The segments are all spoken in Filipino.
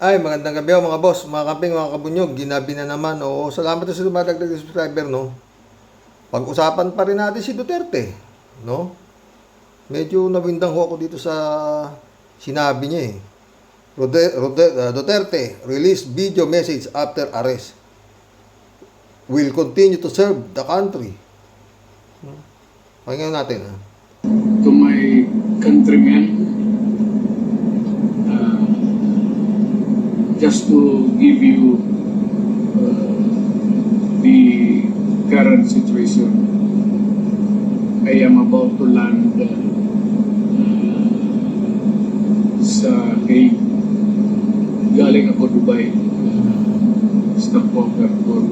Ay, magandang gabi mga boss, mga kamping, mga kabunyog, ginabi na naman. Oo, salamat sa dumadagdag na subscriber, no? Pag-usapan pa rin natin si Duterte, no? Medyo nawindang ho ako dito sa sinabi niya eh. Duterte released video message after arrest. Will continue to serve the country. Pakinggan natin, ha? To my countrymen, just to give you the current situation, I am about to land sa Hague. Galing ako Dubai. Stopover for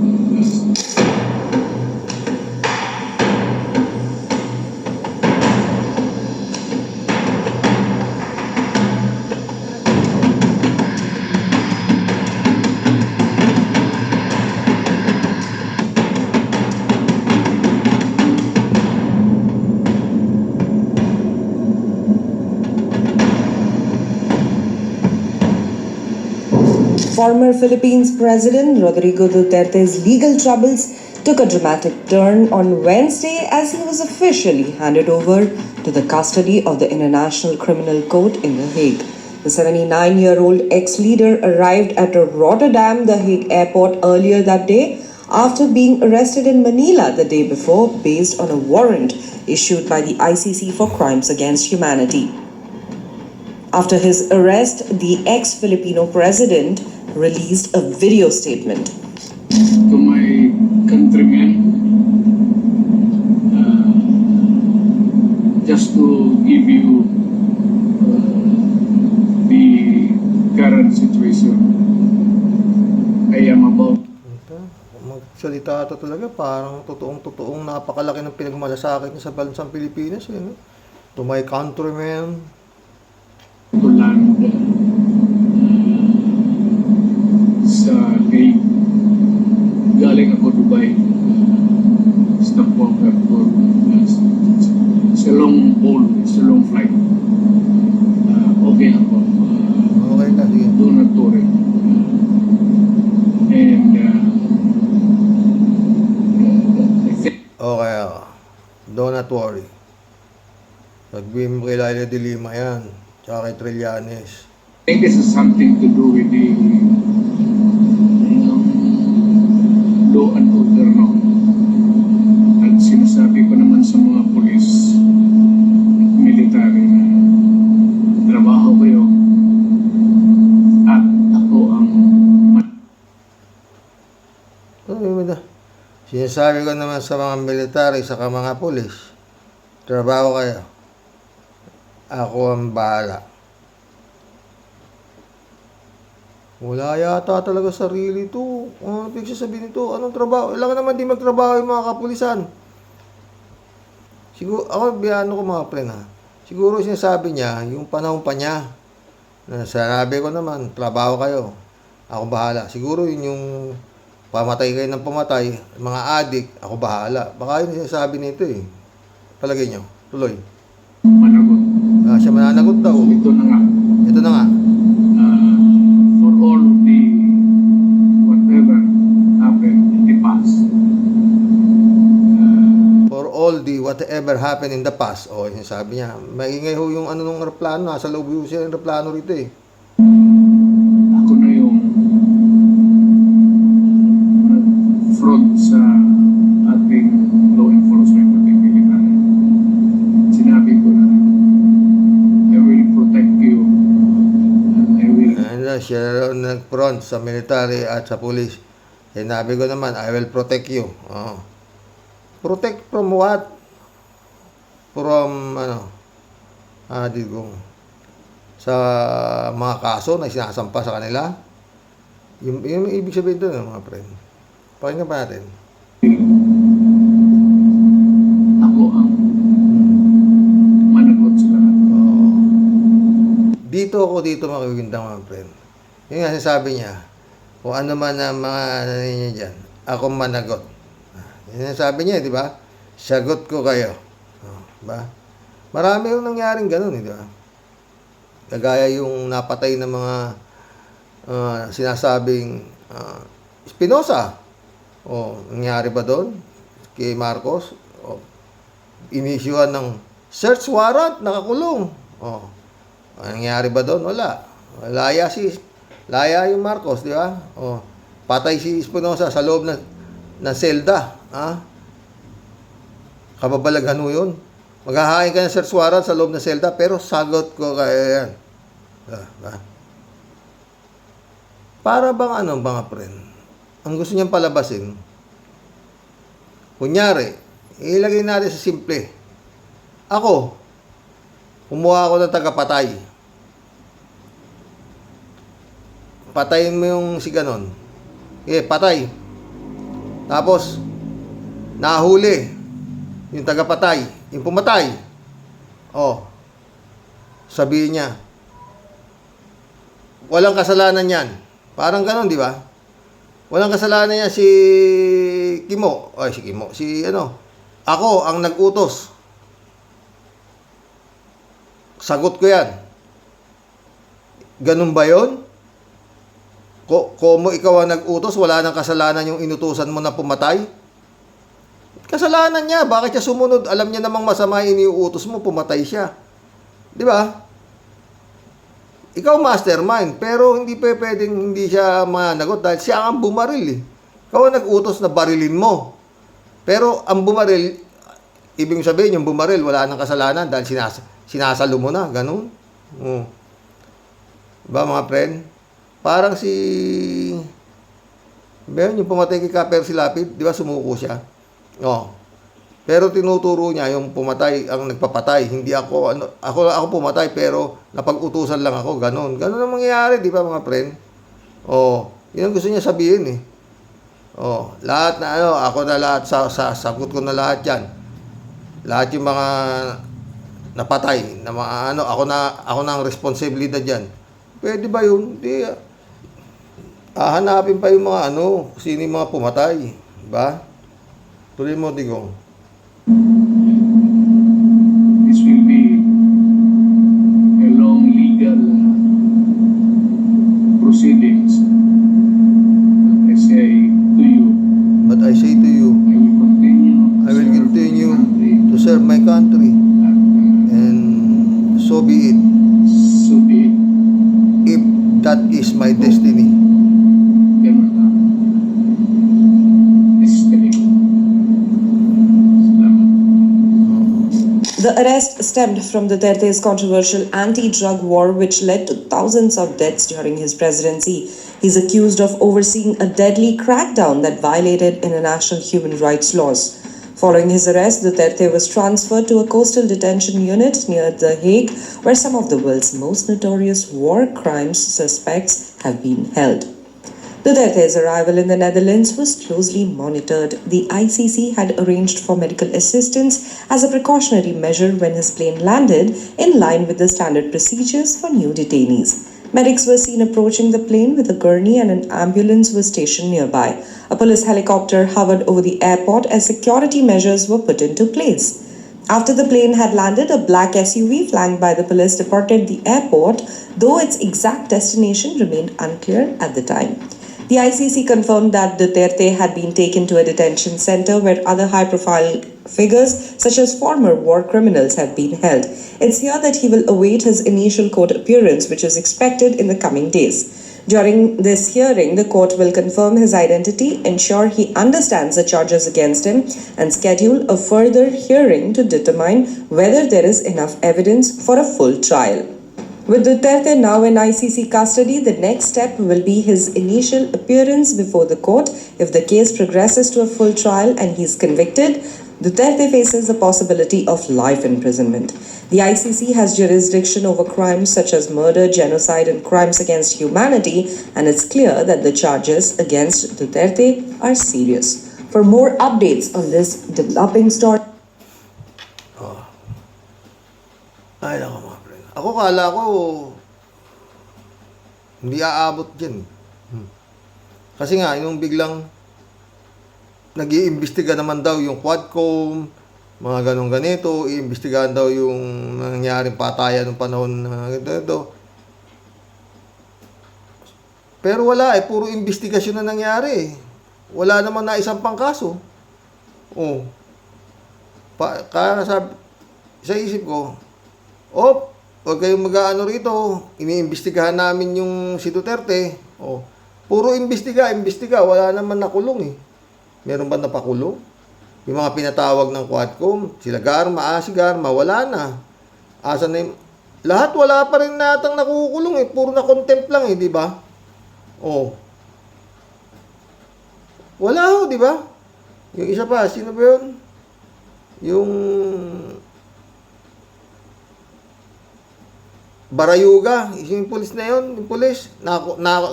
Former Philippines President Rodrigo Duterte's legal troubles took a dramatic turn on Wednesday as he was officially handed over to the custody of the International Criminal Court in The Hague. The 79-year-old ex-leader arrived at Rotterdam, The Hague airport earlier that day after being arrested in Manila the day before based on a warrant issued by the ICC for crimes against humanity. After his arrest, the ex-Filipino president released a video statement. To my countrymen, just to give you the current situation, I am about Magsalita ata talaga, parang totoong napakalaki ng pinagmalasakit niya sa bansang Pilipinas. Eh, no? To my countrymen, to land sa Hague. Galing ako Dubai. Stopover for it's a long haul, it's a long flight. Okay ako. okay ka, sige. Do not worry. And I think Okay ako. Do not worry. Sabihin mo kay Laila de Lima yan. Tsaka kay Trillanes. this is something to do with the law and order, no? At sinasabi ko naman sa mga polis at military na trabaho kayo at ako ang Sinasabi ko naman sa mga military, sa mga pulis, trabaho kayo. Ako ang bahala. Wala yata talaga sarili ito. Ano ibig sabihin nito? Anong trabaho? Kailangan naman di magtrabaho yung mga kapulisan. Siguro, ako biyano ko mga pre ha. Siguro sinasabi niya, yung panahon pa niya, na sanabi ko naman, trabaho kayo. Ako bahala. Siguro yun yung pamatay kayo ng pamatay, mga adik, ako bahala. Baka yun sinasabi nito eh. Palagay nyo. Tuloy. managot. Siya mananagot daw. Ito na nga. Ito na nga. For all the whatever happened in the past. For all the whatever happened in the past. O, yun sabi niya. Maingay ho yung ano nung aeroplano. Nasa loob yung siya yung aeroplano rito eh. Ako na yung front sa ating law enforcement at military. Sinabi ko na I will protect you and I will Siya nag-front sa military at sa police. Sinabi ko naman, I will protect you. Oh. Protect from what? From, digong. Sa mga kaso na sinasampa sa kanila. Yung ibig sabihin doon, mga friend. Pakinggan pa natin. ako ang managot sa lahat. Dito makikindang mga friend. Yung nga sinasabi niya, kung ano man ang mga ano niya dyan, ako managot. Yung sabi niya, di ba? Sagot ko kayo. Diba? Marami yung nangyaring ganun, di ba? Kagaya yung napatay ng mga sinasabing Espinosa. Nangyari ba doon kay Marcos? Inisyuhan ng search warrant, nakakulong. Nangyari ba doon? Wala. Laya yung Marcos, di ba? Patay si Espinosa sa loob ng selda. Kababalaghan mo yun. Maghahain ka ng search warrant sa loob ng selda, pero sagot ko kaya yan. Para bang mga friend? Ang gusto niyang palabasin, kunyari, ilagay natin sa simple. Ako, kumuha ako ng tagapatay. Patayin mo yung si ganon. Patay. Tapos, nahuli yung tagapatay, yung pumatay. Sabihin niya, walang kasalanan yan. Parang ganon, di ba? Walang kasalanan niya si Kimo. Ako ang nag-utos. Sagot ko yan. Ganun ba yun? Como ikaw ang nag-utos, wala nang kasalanan yung inutusan mo na pumatay? Kasalanan niya. Bakit siya sumunod? Alam niya namang masama yung iniuutos mo, pumatay siya. Di ba? Ikaw mastermind, pero hindi pwedeng hindi siya managot dahil siya ang bumaril. Ikaw ang nag-utos na barilin mo. Pero ang bumaril, ibig sabihin yung bumaril, wala nang kasalanan dahil sinasalo mo na, ganun. Diba mga friend? Parang yung pumatay kay Kaper si Lapid, di ba sumuko siya? Pero tinuturo niya yung pumatay ang nagpapatay. Hindi ako pumatay pero napag-utusan lang ako, ganun. Ganun ang mangyayari, di ba mga friend? Yun ang gusto niya sabihin eh. Lahat na ako na lahat sagot ko na lahat 'yan. Lahat yung mga napatay na mga ako na ang responsibilidad diyan. Pwede ba yun? Hindi. Hahanapin pa yung mga sino yung mga pumatay, di ba? Tuloy mo, Digong. This will be a long legal proceedings. I say to you, But I say to you, I will continue to serve my country, and so be it, So be it. if that is my destiny. Ganun na. Destiny. Salamat. The arrest stemmed from Duterte's controversial anti-drug war, which led to thousands of deaths during his presidency. He's accused of overseeing a deadly crackdown that violated international human rights laws. Following his arrest, Duterte was transferred to a coastal detention unit near The Hague, where some of the world's most notorious war crimes suspects have been held. Duterte's arrival in the Netherlands was closely monitored. The ICC had arranged for medical assistance as a precautionary measure when his plane landed, in line with the standard procedures for new detainees. Medics were seen approaching the plane with a gurney and an ambulance was stationed nearby. A police helicopter hovered over the airport as security measures were put into place. After the plane had landed, a black SUV flanked by the police departed the airport, though its exact destination remained unclear at the time. The ICC confirmed that Duterte had been taken to a detention center where other high-profile figures, such as former war criminals, have been held. It's here that he will await his initial court appearance, which is expected in the coming days. During this hearing, the court will confirm his identity, ensure he understands the charges against him, and schedule a further hearing to determine whether there is enough evidence for a full trial. With Duterte now in ICC custody, the next step will be his initial appearance before the court. If the case progresses to a full trial and he is convicted, Duterte faces the possibility of life imprisonment. The ICC has jurisdiction over crimes such as murder, genocide, and crimes against humanity, and it's clear that the charges against Duterte are serious. For more updates on this developing story, Ay, nako mga friend. Ako kala ko, hindi aabot dyan. Kasi nga, yung biglang nag-iimbestiga naman daw yung Quadcom, mga ganong ganito, iimbestigahan daw yung nangyaring patayan ng panahon na ito. Pero wala eh, puro investigasyon na nangyari eh. Wala naman na isang pangkaso. Oh. Kaya sabi, sa isip ko, huwag kayong mag-aano rito, iniimbestigahan namin yung si Duterte. Oh. Puro imbestiga, wala naman nakulong eh. Meron ba napakulong? Yung mga pinatawag ng Quadcom, sila Garma, si Garma, wala na. Asa na yung... Lahat wala pa rin natang nakukulong eh. Puro na contempt lang eh, di ba? Oh. Wala ho, di ba? Yung isa pa, sino ba yun? Yung... Barayuga, yung pulis na yun, yung pulis,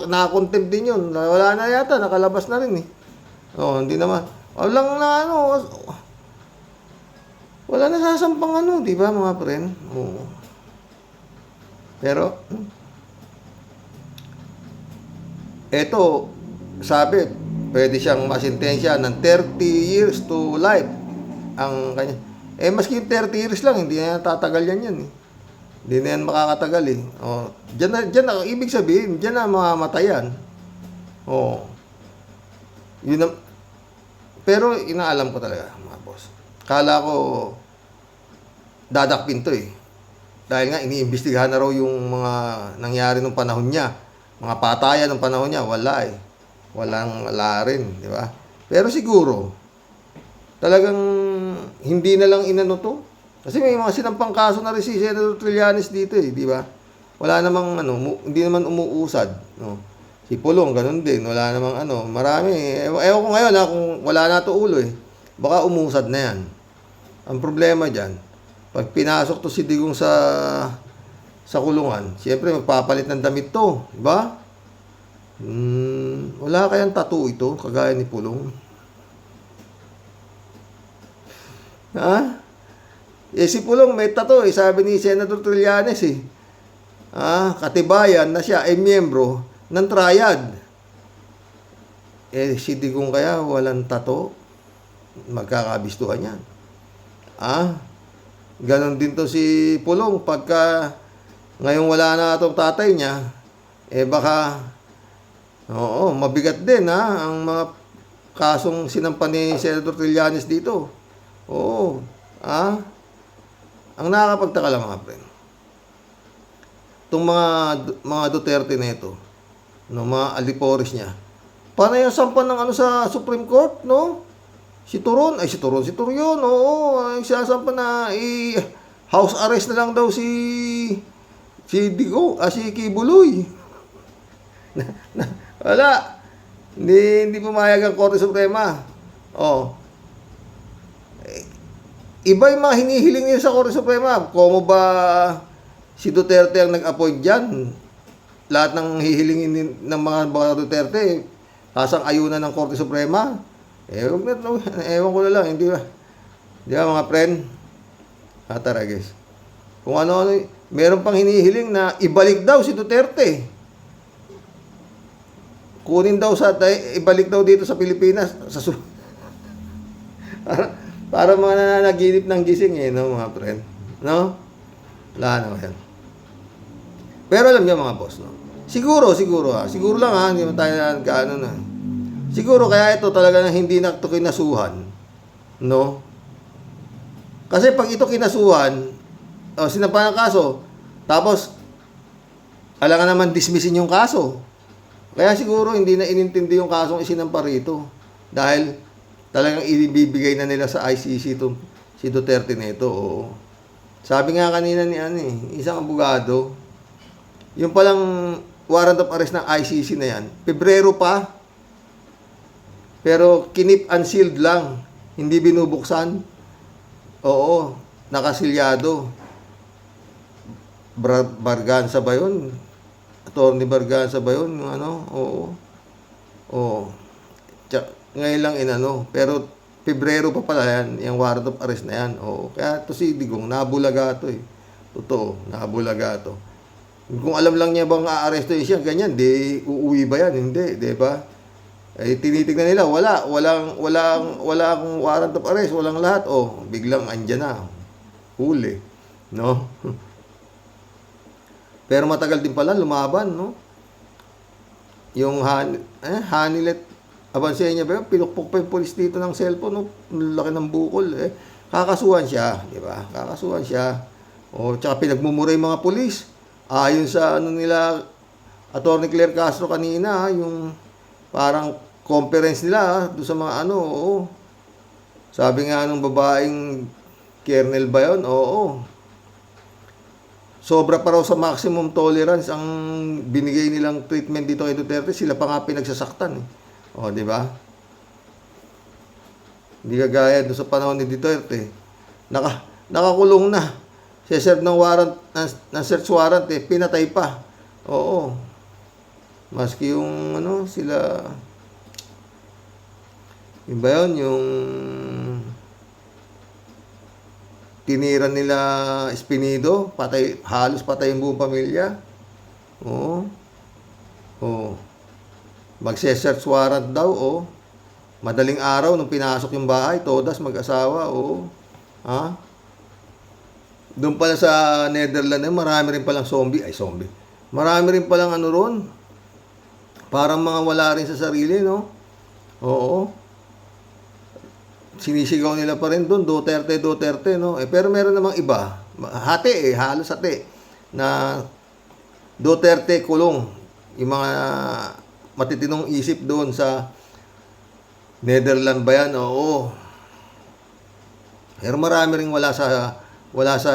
nakakontempt din yun. Wala na yata, nakalabas na rin eh. Oh, hindi naman. Walang na ano, wala na sasampang ano, di ba mga friend? Oo. Pero, eto, sabi, pwede siyang masintensya ng 30 years to life. Ang kanya. Maski 30 years lang, hindi na tatagal yan eh. Hindi na yan makakatagal eh. Oh, dyan na, ibig sabihin, dyan na mamamatayan. Oh. Yun na, pero inaalam ko talaga, mga boss. Kala ko, dadakpin to eh. Dahil nga, iniimbestigahan na raw yung mga nangyari nung panahon niya. Mga patayan ng panahon niya, wala eh. Wala rin, di ba? Pero siguro, talagang hindi na lang inano to. Kasi may mga sinampang kaso na rin si Senator Trillanes dito eh, di ba? Wala namang hindi naman umuusad, no? Si Pulong, ganun din. Wala namang marami. Ewan ko ngayon kung wala na to ulo eh. Baka umusad na yan. Ang problema dyan, pag pinasok to si Digong sa kulungan, siyempre magpapalit ng damit to. Diba? Wala kayang tattoo ito, kagaya ni Pulong. Ha? Si Pulong may tattoo eh, sabi ni Senator Trillanes eh. Katibayan na siya ay miyembro ng triad. Si Digong kaya walang tato, magkakabistuhan yan. Ganon din to si Pulong, pagka ngayong wala na itong tatay niya, baka mabigat din ang mga kasong sinampan ni Senator Trillanes dito. Ang nakakapagtaka lang mga friend, itong mga Duterte na ito, mga alipores niya. Paano yung sampan ng sa Supreme Court, no? Si Turon, sinasampan na house arrest na lang daw si Digo, si Kibuloy. Wala. Hindi pumayag ang Korte Suprema. Iba yung mga hinihiling niya sa Korte Suprema. Como ba si Duterte ang nag-appoint dyan? Lahat ng hihilingin ng mga Duterte, sasang-ayunan ng Korte Suprema. Ewan ko na lang, hindi ba? Di ba mga friend? Tara guys. Kung ano, meron pang hinihiling na ibalik daw si Duterte. Kunin daw ibalik daw dito sa Pilipinas. Para mga nananaginip ng gising no mga friend? No? Wala naman yan. Pero alam niyo mga boss, no? Siguro lang hindi naman tayo na. Siguro kaya ito talaga hindi na ito kinasuhan, no? Kasi pag ito kinasuhan, sinampahan ng kaso, tapos alangan naman dismissin yung kaso. Kaya siguro hindi na inintindi yung kasong isinampa rito. Dahil talagang ibibigay na nila sa ICC itong si Duterte na ito. Oo. Sabi nga kanina ni isang abogado, yung palang warrant of arrest ng ICC na yan, Pebrero pa, pero kinip unsealed lang, hindi binubuksan. Oo, nakasilyado. Barganza ba yun? Attorney Barganza ba yun? Oo. Ngayon lang pero Pebrero pa pala yan, yung warrant of arrest na yan. Oo. Kaya to si Digong, nabulaga to eh. Totoo, nabulaga to. Kung alam lang niya bang aaresto siya, ganyan, di uuwi ba yan? Hindi, di ba? Tinitignan nila, walang warrant of arrest, walang lahat. Biglang andyan na. Huli. No? Pero matagal din pala lumaban, no? yung Hanilet Abansenya ba yun? Pinukpok pa yung polis dito ng cellphone, no? Laki ng bukol, eh. Kakasuhan siya, di ba? Kakasuhan siya. O, tsaka pinagmumura yung mga polis. Ayon sa ano nila, Attorney Claire Castro kanina, yung parang conference nila, doon sa mga ano, oo. Sabi nga nung babaeng kernel ba yun? Oo. Sobra pa raw sa maximum tolerance ang binigay nilang treatment dito kay Duterte. Sila pa nga pinagsasaktan, eh. O, di ba? Hindi kagaya doon sa panahon ni Duterte. Nakakulong na. Siya-serve ng warrant, ng search warrant, eh. Pinatay pa. Oo. Maski yung, ano, sila... Yung ba yun? Yung... Tinira nila Espinido. Patay, halos patay yung buong pamilya. Oo. Oo. Magse-search warrant daw, oh. Madaling araw nung pinasok yung bahay, todas mag-asawa, oh. Ha? Doon pala sa Netherlands, marami rin palang zombie. Ay, zombie. Marami rin palang ano ron. Parang mga wala rin sa sarili, no? Oo. Sinisigaw nila pa rin doon, Duterte, Duterte, no? Eh, pero meron namang iba. Hati, eh. Halos hati. Na Duterte kulong. Yung mga matitinong isip doon sa Netherlands ba yan? Oo. Pero marami ring wala sa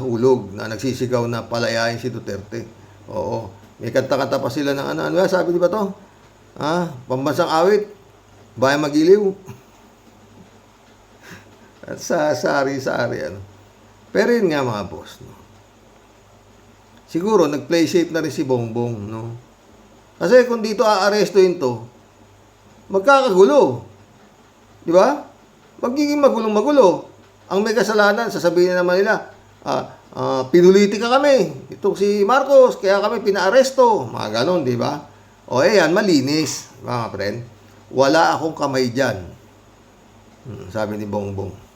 hulog na nagsisigaw na palayain si Duterte. Oo. May kanta-kanta pa sila ng ano sabi di ba to? Pambansang awit. Bayan Magiliw. At sa sari-sari ano. Pero yun nga mga boss, no? Siguro nag-play safe na rin si Bongbong, no? Kasi kung dito aarestuhin to, magkakagulo. Di ba? Magiging magulong-magulo. Ang may kasalanan, sasabihin na naman nila, pinulitika kami. Ito si Marcos, kaya kami pinaaresto. Mga ganon, di ba? O yan, malinis, mga friend. Wala akong kamay dyan. Sabi ni Bongbong.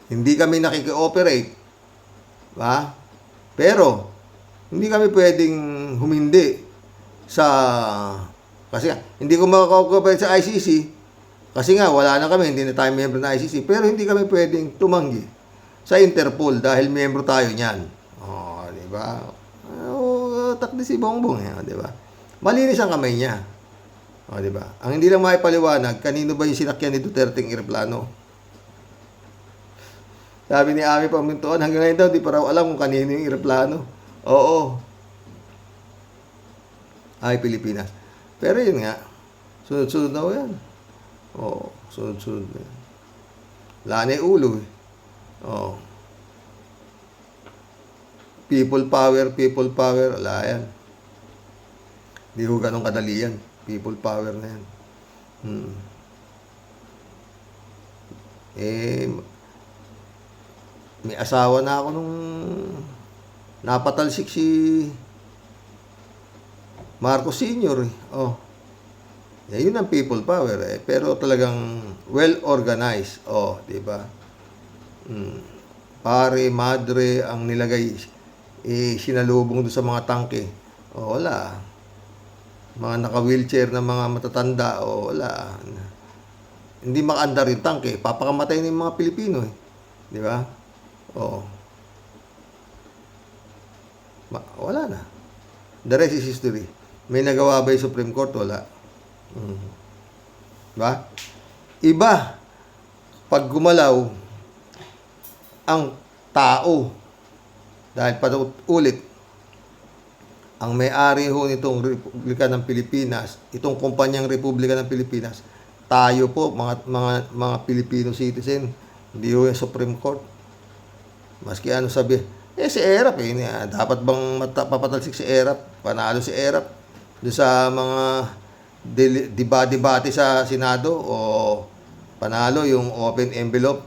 Hindi kami nakiki-operate. Ba? Pero, hindi kami pwedeng humindi kasi hindi ko makaka-operate sa ICC kasi nga wala na kami, hindi na tayo member ng ICC, pero hindi kami pwedeng tumanggi sa Interpol dahil member tayo niyan. Oh, di ba? Takdi si Bongbong, di ba? Malinis ang kamay niya. Oh, di ba? Ang hindi lang maipaliwanag, kanino ba yung sinakyan ni Duterte ng eroplano? Sabi ni Ami Pamintuan, hanggang ngayon daw, di pa raw alam kung kanino yung eroplano. Oo. Ay, Pilipinas. Pero yun nga, sunod-sunod na yan. Oo, sunod-sunod na yan. Wala na yung ulo, eh. Oo. People power, wala yan. Hindi ko ganun kadali yan. People power na yan. May asawa na ako nung napatalsik si Marcos Sr. Oh. Yun ang people power, eh. Pero talagang well-organized. Oh, di ba? Pare, madre, ang nilagay, sinalubong doon sa mga tangke. Oh, wala. Mga naka-wheelchair na mga matatanda, oh, wala. Hindi makaandar yung tangke. Papakamatay na yung mga Pilipino, eh. Di ba? Oh. Wala na. The rest is history. May nagawa ba yung Supreme Court? Wala. Diba? Iba, pag gumalaw ang tao, dahil pa ulit, ang may-ari ho nitong Republika ng Pilipinas, itong kumpanyang Republika ng Pilipinas, tayo po, mga Filipino citizen, hindi ho yung Supreme Court. Maski ano sabi, si Erap, dapat bang papatalsik si Erap? Panalo si Erap doon sa mga debate sa Senado, o panalo yung open envelope,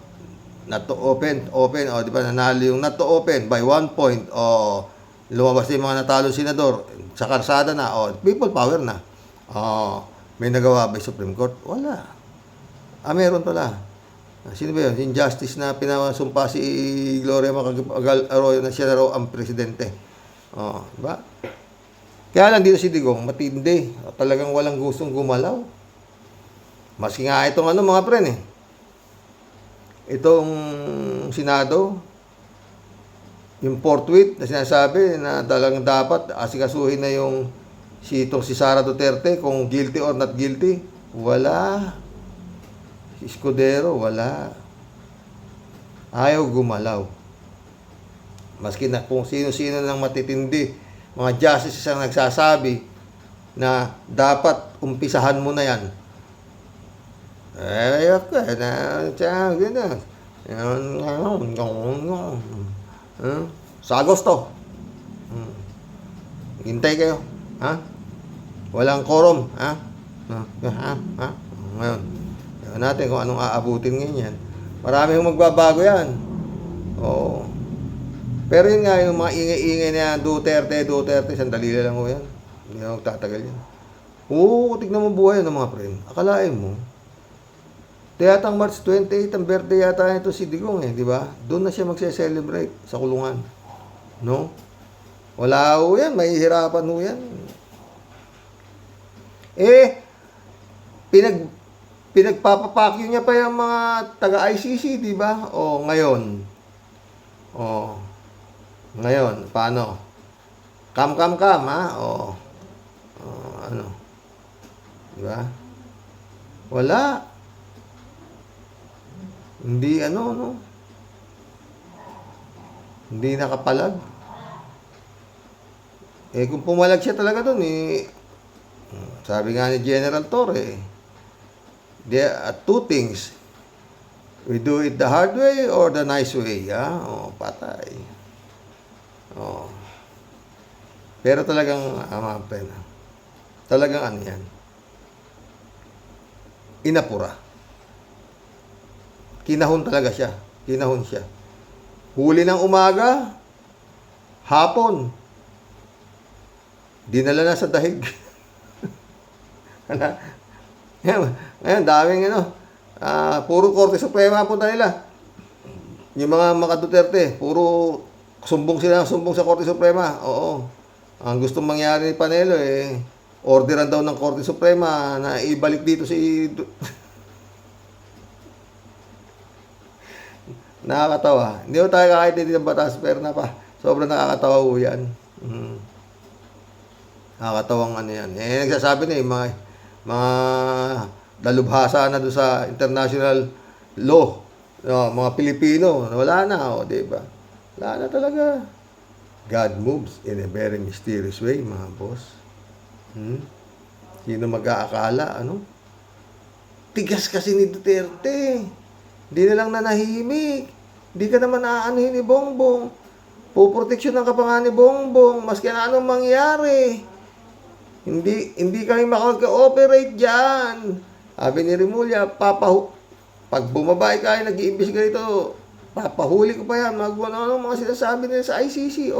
not to open, o di ba, nanalo yung not to open by 1 point, o lumabas yung mga natalo senador sa karsada na, o people power na. May nagawa ba yung Supreme Court? Wala. Meron pala. Sino ba yun? Yung justice na pinasumpa si Gloria Macapagal Arroyo na siya na raw ang presidente. Diba? Kaya lang dito si Digong, matindi. Talagang walang gustong gumalaw. Maski nga itong ano mga pren itong Senado, yung forthwith na sinasabi na talagang dapat asikasuhin na yung si Sara Duterte kung guilty or not guilty. Wala. Si Escudero, wala. Ayaw gumalaw. Maski na kung sino-sino ng matitindi, mga justices ang nagsasabi na dapat umpisahan mo na yan. Okay, gano'n. Sa Agosto. Hintay kayo. Ha? Walang quorum. Ha? Ngayon. Tignan natin kung anong aabutin ngayon yan. Marami yung magbabago yan. Oo. Pero yun nga, yung mga ingay-ingay na Duterte, sandali lang ho yan. Hindi na magtatagal yan. Oo, tignan mo buhay ng mga friend. Akalain mo, tiyatang March 28, ang birthday yata nito si Digong di ba? Doon na siya magse-celebrate sa kulungan. No? Wala ho yan, mahihirapan ho yan. Pinagpapapakyo niya pa yung mga taga-ICC, di ba? Ngayon. Ngayon, paano? Kam, ha? Ano? Di ba? Wala. Hindi no? Hindi nakapalag. Kung pumalag siya talaga doon, sabi nga ni General Torre, there are two things. We do it the hard way or the nice way. Patay. Pero talagang, mga pena, talagang ano yan, inapura. Kinahon talaga siya. Kinahon siya. Huli ng umaga, hapon, dinala na sa dahig. Ngayon, daming puro Korte Suprema punta nila. Yung mga Duterte, puro sumbong sa Korte Suprema. Oo. Ang gustong mangyari ni Panelo orderan daw ng Korte Suprema na ibalik dito si Nakakatawa. Hindi ko tayo kakaintindi ng batas, pero sobrang nakakatawa po yan. Nakakatawang ano yan. Nagsasabi na mga dalubhasa na doon sa international law. Mga Pilipino, wala na, di ba? Wala na talaga. God moves in a very mysterious way, mga boss. Sino mag-aakala, Tigas kasi ni Duterte. Hindi na lang nanahimik. Hindi ka naman aanuhin ni Bongbong. Puproteksyonan ka pa nga ni Bongbong. Maski na anong mangyari. Hindi kami makaka-operate dyan. Sabi ni Rimulya, pag bumabay ka, nag-iimbis ka rito, papahuli ko pa yan. Ano mga sinasabi nila sa ICC.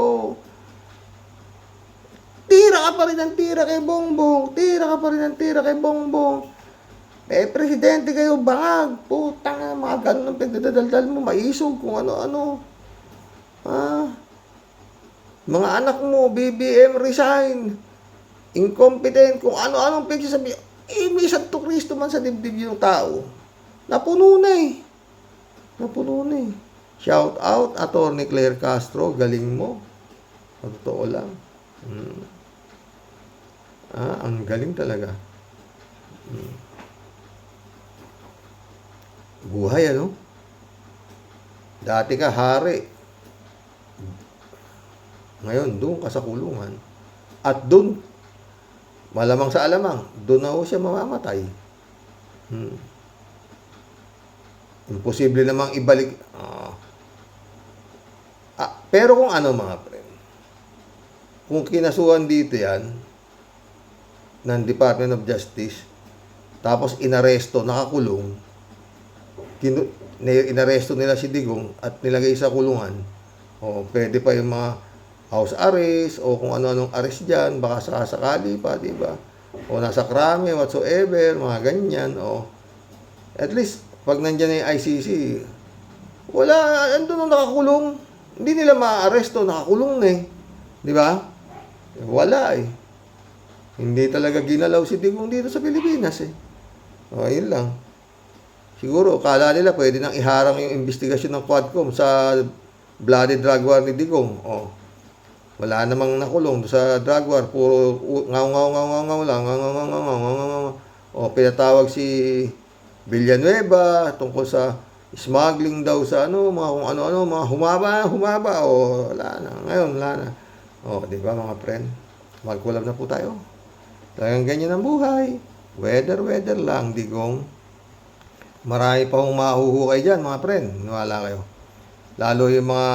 Tira ka pa rin ng tira kay Bongbong. Tira ka pa rin ng tira kay Bongbong. Presidente kayo, bangag. Putang, mga ganun ang pagdadaldal mo, maisog kung ano-ano. Mga anak mo, BBM, resign. Incompetent, kung ano-anong pagsasabi. May Santo Cristo man sa dibdib yung tao. Napuno na Shout out, Attorney Claire Castro, galing mo. Totoo lang. Ang galing talaga. Buhay, Dati ka hari. Ngayon, doon ka sa kulungan. At doon, malamang sa alamang, doon na siya mamamatay. Imposible namang ibalik. Pero kung mga friend, kung kinasuhan dito yan, ng Department of Justice, tapos inaresto, nakakulong, inaresto nila si Digong at nilagay sa kulungan, pwede pa yung mga house arrest o kung ano-anong arrest dyan, baka sakasakali pa, di ba? O nasa krame, whatsoever, mga ganyan, At least, pag nandyan na yung ICC, wala, andun nakakulong. Hindi nila ma-arresto, nakakulong na di ba? Wala Hindi talaga ginalaw si Digong dito sa Pilipinas eh. O, yun lang. Siguro, kala nila pwede nang iharang yung investigasyon ng Quadcom sa bloody drug war ni Digong. O, wala namang nakulong sa drug war. Puro ngaw lang. O, pinatawag si Villanueva tungkol sa smuggling daw sa mga kung ano-ano, mga humaba. O, wala na. Ngayon, wala na. O, di ba mga friend? Magkulab na po tayo. Talagang ganyan ang buhay. Weather lang, Digong. Marami pa hong mahuhukay dyan, mga friend. Niwala kayo. Lalo yung mga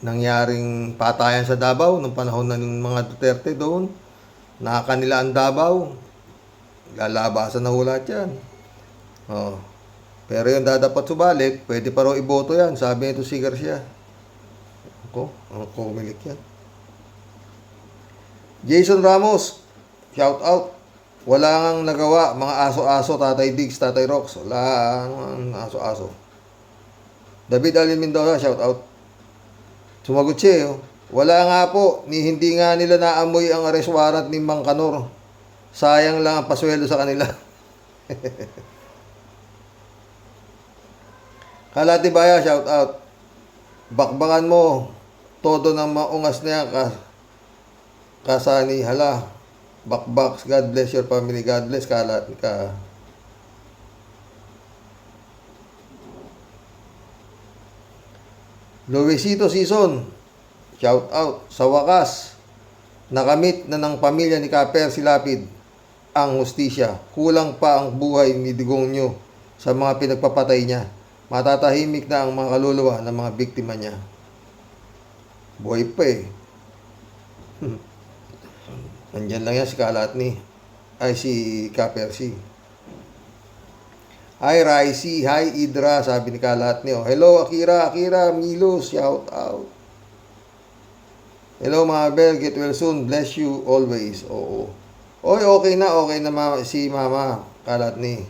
nangyaring patayan sa Davao nung panahon ng mga Duterte doon. Nakakanila ang Davao. Lalabasan na hula yan. Oh. Pero yung dadapat subalik, pwede pa raw iboto yan. Sabi nito si Garcia. Ang kumilik yan. Jason Ramos, shout out. Wala ngang nagawa, mga aso-aso, Tatay Diggs, Tatay Rox. Wala ngang aso-aso. David Alin Mendoza, shout out. Sumagot siya, wala nga po, hindi nga nila naamoy ang arrest warrant ni Mang Kanor. Sayang lang ang pasweldo sa kanila. Kalatibaya, shout out. Bakbakan mo, todo ng maungas na yan, kasani, hala. Bakbaks, God bless your family, God bless kalat ka. Luisito Season, shout out. Sa wakas, nakamit na ng pamilya ni Kaper si Lapid ang hustisya. Kulang pa ang buhay ni Digong nyo sa mga pinagpapatay niya. Matatahimik na ang mga kaluluwa ng mga biktima niya. Buhay pa eh. Nandyan lang yan si Kalatni. Ay, si Kapersi. Hi, Raisi. Hi, Idra. Sabi ni Kalatni. Oh, hello, Akira. Milos. Shout out. Hello, mga Bel. Get well soon. Bless you always. Oo. Oy, okay na si Mama Kalatni.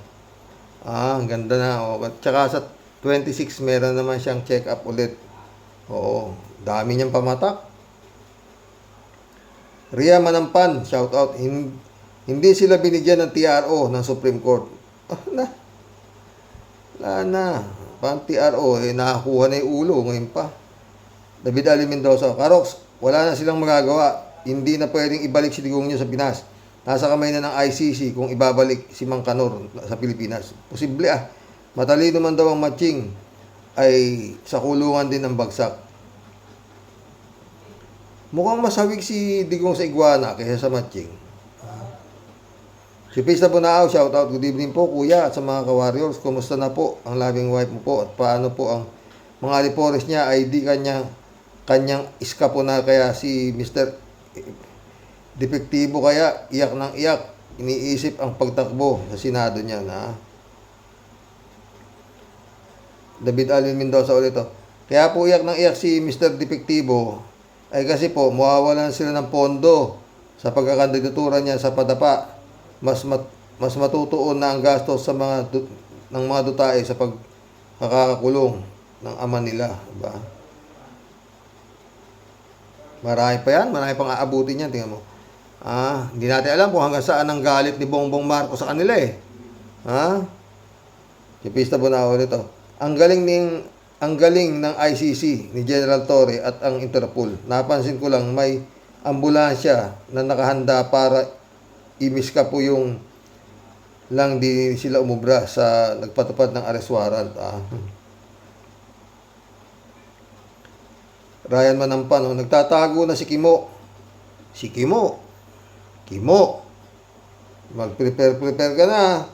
Ang ganda na. Oh. Tsaka sa 26, meron naman siyang check-up ulit. Oo. Dami niyang pamatak. Ria Manampan, shout out. Hindi sila binigyan ng TRO ng Supreme Court. Wala na. Pang TRO, nakakuha na yung ulo. Ngayon pa. David Ali Mendoza, Karox, wala na silang magagawa. Hindi na pwedeng ibalik si Digong nyo sa Pinas. Nasa kamay na ng ICC kung ibabalik si Mang Kanor sa Pilipinas. Posible Matalino man daw ang matching ay sa kulungan din ng bagsak. Mukhang masawig si Digong sa iguana kaysa sa matching. Si Pista Bonao, shout out. Good evening po kuya at sa mga ka-warriors. Kumusta na po ang loving wife mo po at paano po ang mga alipores niya ay di kanyang iskapo na kaya si Mr. Depektibo kaya iyak ng iyak. Iniisip ang pagtakbo sa Senado niya na. David Alvin Mendoza ulit to. Kaya po iyak ng iyak si Mr. Depektibo ay kasi po mawawalan sila ng pondo sa pagkakandidatura niya sa padapa. Mas matutuon na ang gastos sa ng mga dutae sa pagkakakulong ng ama nila, diba? Marami pa yan, marami pang aabutin yan, tingnan mo. Hindi natin alam kung hanggang saan ang galit ni Bongbong Marcos sa kanila eh. Si Pista Bonao nito. Ang galing ng ICC ni General Torre at ang Interpol. Napansin ko lang may ambulansya na nakahanda para imiska po yung lang di sila umubra sa nagpatupad ng arrest warrant. Ryan Manampan, nagtatago na si Kimo. Kimo. Mag-prepare ka na.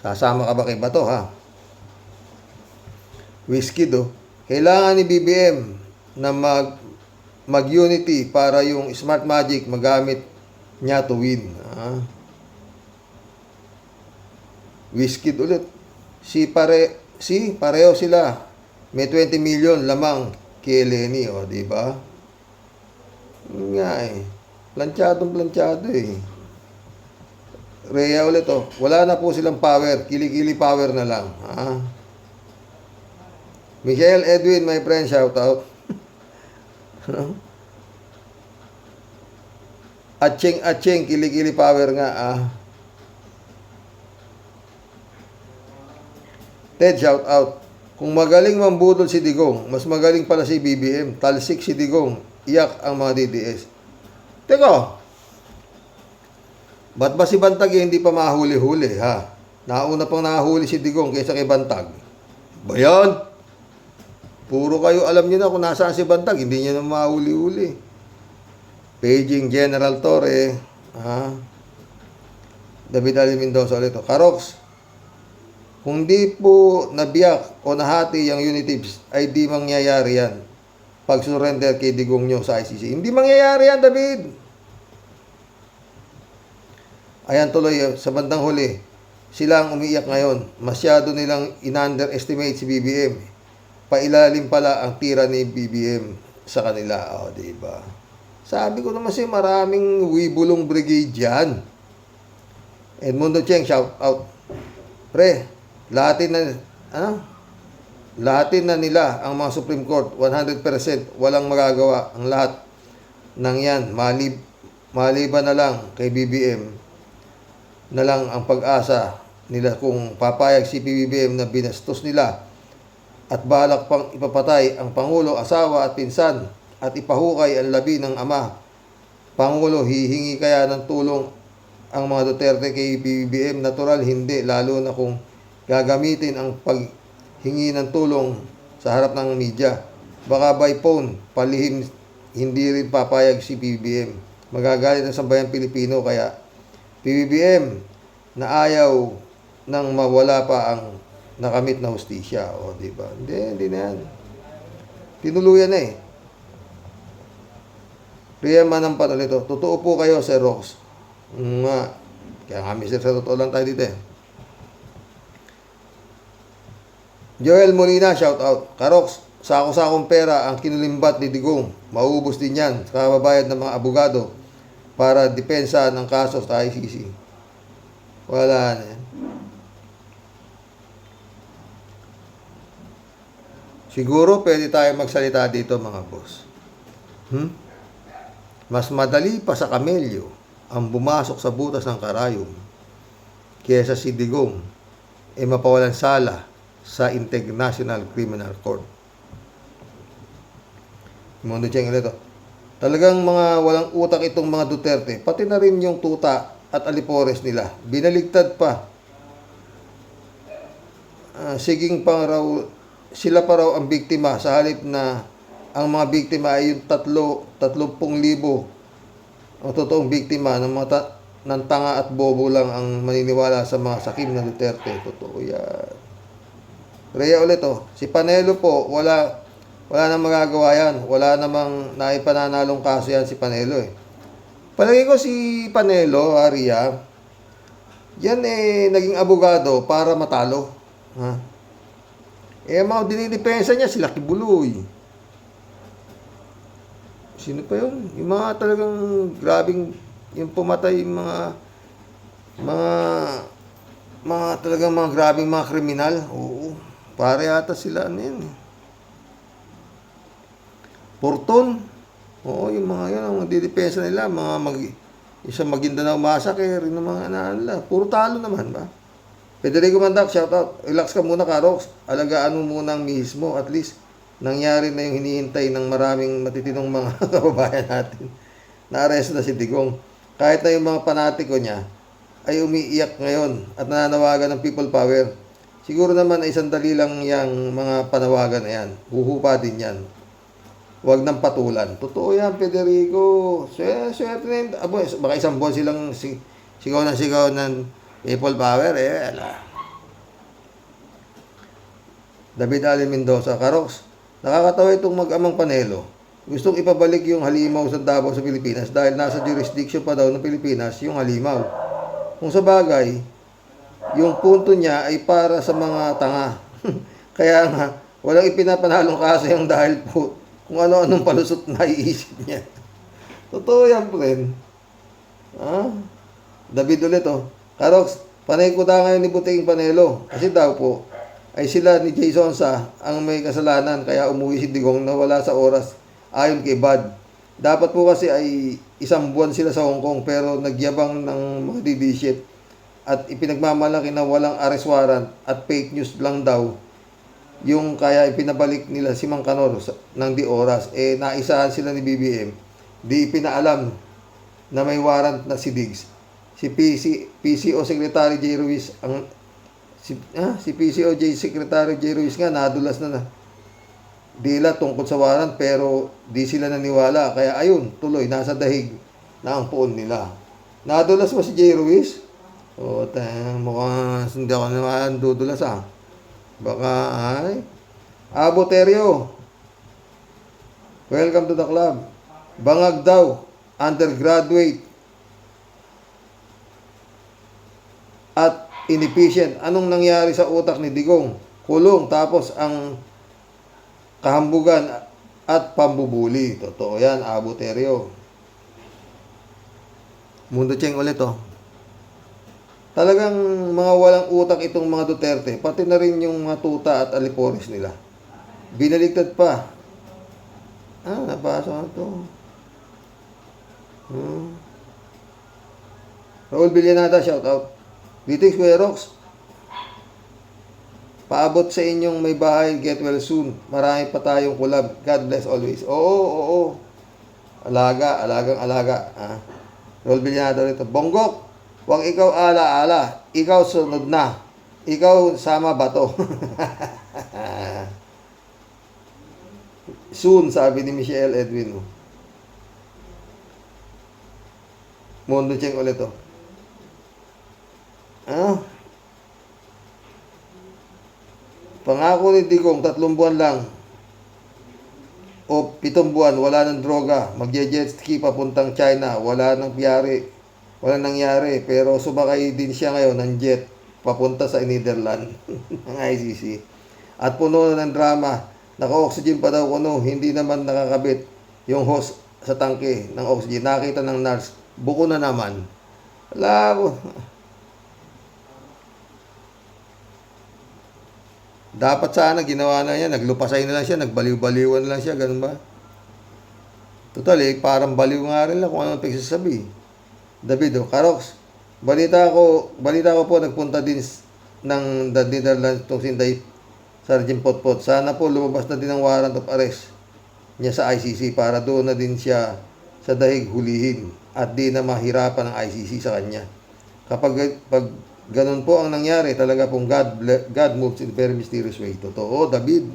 Sasama ka ba kay Bato Whiskey kailangan ni BBM na mag-unity para yung smart magic magamit niya to win. Whiskey ulit. Pareho sila. May 20 million lamang kay Lenny, di ba? Nga planchado Rhea ulit wala na po silang power. Kilikili power na lang. Michael Edwin, my friend, shout out. Atcheng, kilikili power nga ah. Ted, shout out. Kung magaling mambudol si Digong, mas magaling pala si BBM. Talsik si Digong, iyak ang mga DDS. Teko, ba't ba si Bantag hindi pa mahuli-huli, ha? Nauna pang nahuli si Digong kaysa kay Bantag. Ba yan? Puro kayo alam niyo na kung nasaan si Bantag, hindi niyo na mahuli-huli. Paging General Torre, ha? David Ali Mendoza ulit. Karox, kung di po nabiyak o nahati yung unitives, ay di mangyayari yan. Pag surrender kay Digong nyo sa ICC. Hindi mangyayari yan, David. Ayan tuloy, sa bandang huli, sila ang umiiyak ngayon. Masyado nilang in-underestimate si BBM. Pailalim pala ang tira ni BBM sa kanila. O, diba? Sabi ko naman siya, maraming wibulong brigade dyan. Edmundo Cheng, shout out. Pre, lahatin na nila ang mga Supreme Court. 100% walang magagawa ang lahat ng yan. Maliban na lang kay BBM na lang ang pag-asa nila kung papayag si BBM na binastos nila at balak pang ipapatay ang Pangulo, asawa at pinsan at ipahukay ang labi ng ama. Pangulo, hihingi kaya ng tulong ang mga Duterte kay BBM? Natural, hindi. Lalo na kung gagamitin ang paghingi ng tulong sa harap ng media. Baka by phone, palihim, hindi rin papayag si BBM. Magagalit ang sambayang Pilipino, kaya BBM na ayaw nang mawala pa ang nakamit na hustisya. O, diba? Hindi na yan. Tinuluyan na eh. Priya Manampan ulit. Totoo po kayo, Sir Rox. Nga. Kaya nga, Mr. Sa totoo lang tayo dito eh. Joel Molina, shout out. Karox, sako-sakong pera ang kinulimbat ni Digong. Maubos din yan sa kababayad ng mga abogado para depensa ng kaso sa ICC. Wala na yan. Siguro pwede tayo magsalita dito, mga boss. Mas madali pa sa kamelyo ang bumasok sa butas ng karayom kaysa si Digong mapawalan sala sa International Criminal Court. Mundo Cheng ulit. Talagang mga walang utak itong mga Duterte, pati na rin yung tuta at alipores nila. Binaligtad pa. Sila pa raw ang biktima sa halip na ang mga biktima ay yung 30,000 ang totoong biktima ng tanga at bobo lang ang maniniwala sa mga sakim na Duterte. Totoo yan. Rhea ulit si Panelo po, wala nang magagawa yan. Wala namang naipananalong kaso yan si Panelo eh. Palagi ko si Panelo, Rhea, yan naging abogado para matalo. Ha? Mga dinidepensa niya, sila Kibuloy. Sino pa yun? Yung mga talagang grabing, yung pumatay, mga talagang mga grabing mga kriminal. Oo. Pare ata sila yan eh. Porton. Oo, yung mga yan, ang didepensa nila, isang Maguindanao Massacre, rin ng mga nila. Puro talo naman ba? Federico Mandak, shout out. Relax ka muna, Karox. Alagaan mo muna ang mismo. At least, nangyari na yung hinihintay ng maraming matitinong mga kababayan natin. Na-arrest na si Digong. Kahit na yung mga panatiko niya ay umiiyak ngayon at nananawagan ng people power. Siguro naman ay sandali lang yung mga panawagan na yan. Huhupa din yan. Huwag nang patulan. Totoo yan, Federico. Swerte na yun. Baka isang buwan silang sigaw ng people power. Ala. David Ali Mendoza, Karox. Nakakatawa itong mag-amang Panelo. Gustong ipabalik yung halimaw sa Davao sa Pilipinas dahil nasa jurisdiction pa daw ng Pilipinas yung halimaw. Kung sa bagay, yung punto niya ay para sa mga tanga. Kaya nga, walang ipinapanalong kaso yung dahil po kung ano-anong palusot na iisip niya. Totoo yan, friend. David ulit, Karox, panay ko da ngayon ni Buting Panelo. Kasi daw po, ay sila ni Jason sa ang may kasalanan kaya umuwi si Digong na wala sa oras ayon kay Bad. Dapat po kasi ay isang buwan sila sa Hong Kong pero nagyabang ng mga didisyet at ipinagmamalaki na walang arrest warrant at fake news lang daw yung kaya ipinabalik nila si Mang Kanor ng di oras. Naisahan sila ni BBM. Di ipinaalam na may warrant na si Diggs. Si PCO Secretary J. Ruiz si PCO Secretary J. Ruiz nga nadulas na dila tungkol sa warrant pero di sila naniwala. Kaya ayun, tuloy, nasa dahig na ang puon nila. Nadulas ba si J. Ruiz? Mukhang hindi ako naman dudulas Baka ay Aboterio, welcome to the club. Bangag daw, undergraduate at inefficient. Anong nangyari sa utak ni Digong? Kulong tapos ang kahambugan at pambubuli. Totoo yan, Aboterio. Mundo Cheng ulit Talagang mga walang utak itong mga Duterte, pati na rin yung mga tuta at alipores nila. Binaligtad pa. Napasa na ito. Raul Villanada, shout out. Greetings, Kuya Rox. Paabot sa inyong may bahay, get well soon. Marami pa tayong collab. God bless always. Oo. Alagang-alaga. Raul Villanada rito. Bonggok. Huwag ikaw ala-ala, ikaw sunod na. Ikaw sama bato. Soon, sabi ni Michelle Edwin. Mundo Cheng ulit Pangako ni Digong, 3 buwan lang. O 7 buwan, wala ng droga. Magje-jet ski papuntang China, wala nang piyari. Walang nangyari, pero sumakay din siya ngayon ng jet papunta sa Netherlands ng ICC. At puno na ng drama, naka-oxygen pa daw kuno, hindi naman nakakabit yung hose sa tangke ng oxygen. Nakita ng nurse, buko na naman. Wala ko. Dapat sana ginawa na yan, naglupasay na lang siya, nagbaliw-baliwan na lang siya, ganun ba? Total parang baliw nga rin lang kung ano ang pagsasabi. David, Karox, balita ko po nagpunta din ng the Netherlands itong Sinday Sergeant Potpot. Sana po lumabas na din ang warrant of arrest niya sa ICC para doon na din siya sa dahig hulihin at di na mahirapan ang ICC sa kanya. Kapag ganun po ang nangyari, talaga pong God moves in very mysterious way. Totoo, David,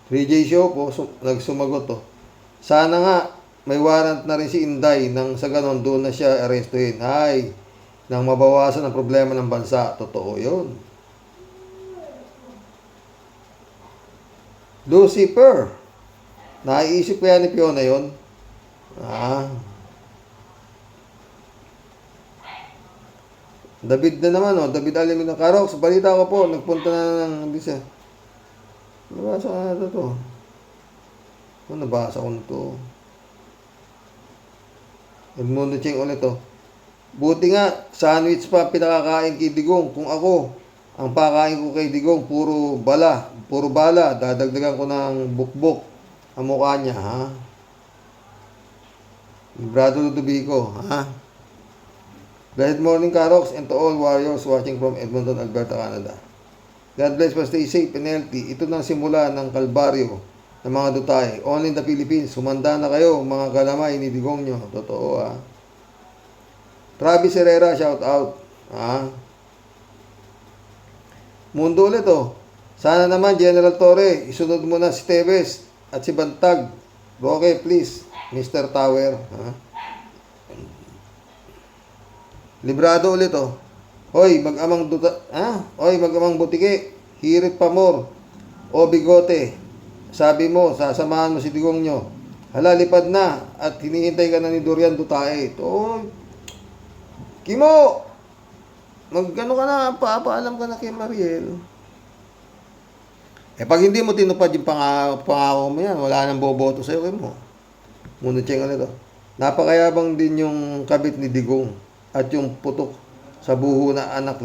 J Show po, nagsumagot Sana nga, may warrant na rin si Inday nang sa ganon doon na siya arestuhin. Nang mabawasan ang problema ng bansa. Totoo yun. Lucifer. Naiisip kaya ni Fiona yun? David na naman, David Alimino. Karox, balita ko po, nagpunta na ng nabasa ko na ito. Nabasa ko na ito. Edmundo Cheng ulit Buti nga, sandwich pa pinakakain kay Digong. Kung ako, ang pakain ko kay Digong, puro bala, dadagdagan ko ng bukbok ang mukha niya, Brado Ludovico, Good morning, Karox, and to all warriors watching from Edmonton, Alberta, Canada. God bless, stay safe and healthy. Ito nang simula ng kalbaryo ng mga dutay. Only in the Philippines. Sumanda na kayo, mga kalamay ni Digong nyo. Totoo, Travis Herrera, shout out. Mundo ulit, Sana naman, General Torre, isunod mo na si Tevez at si Bantag. Okay, please, Mr. Tower. Librado ulit, Hoy, mag-amang butike, hirit pa more, o bigote. Sabi mo, sasamahan mo si Digong nyo. Lipad na, at hinihintay ka na ni Dorian Dutae. Kimo, magano ka na, papaalam ka na kay Mariel. Pag hindi mo tinupad yung pangako mo yan, wala nang boboto sa'yo kay mo. Muna Cheng napakayabang din yung kabit ni Digong at yung putok sa buho na anak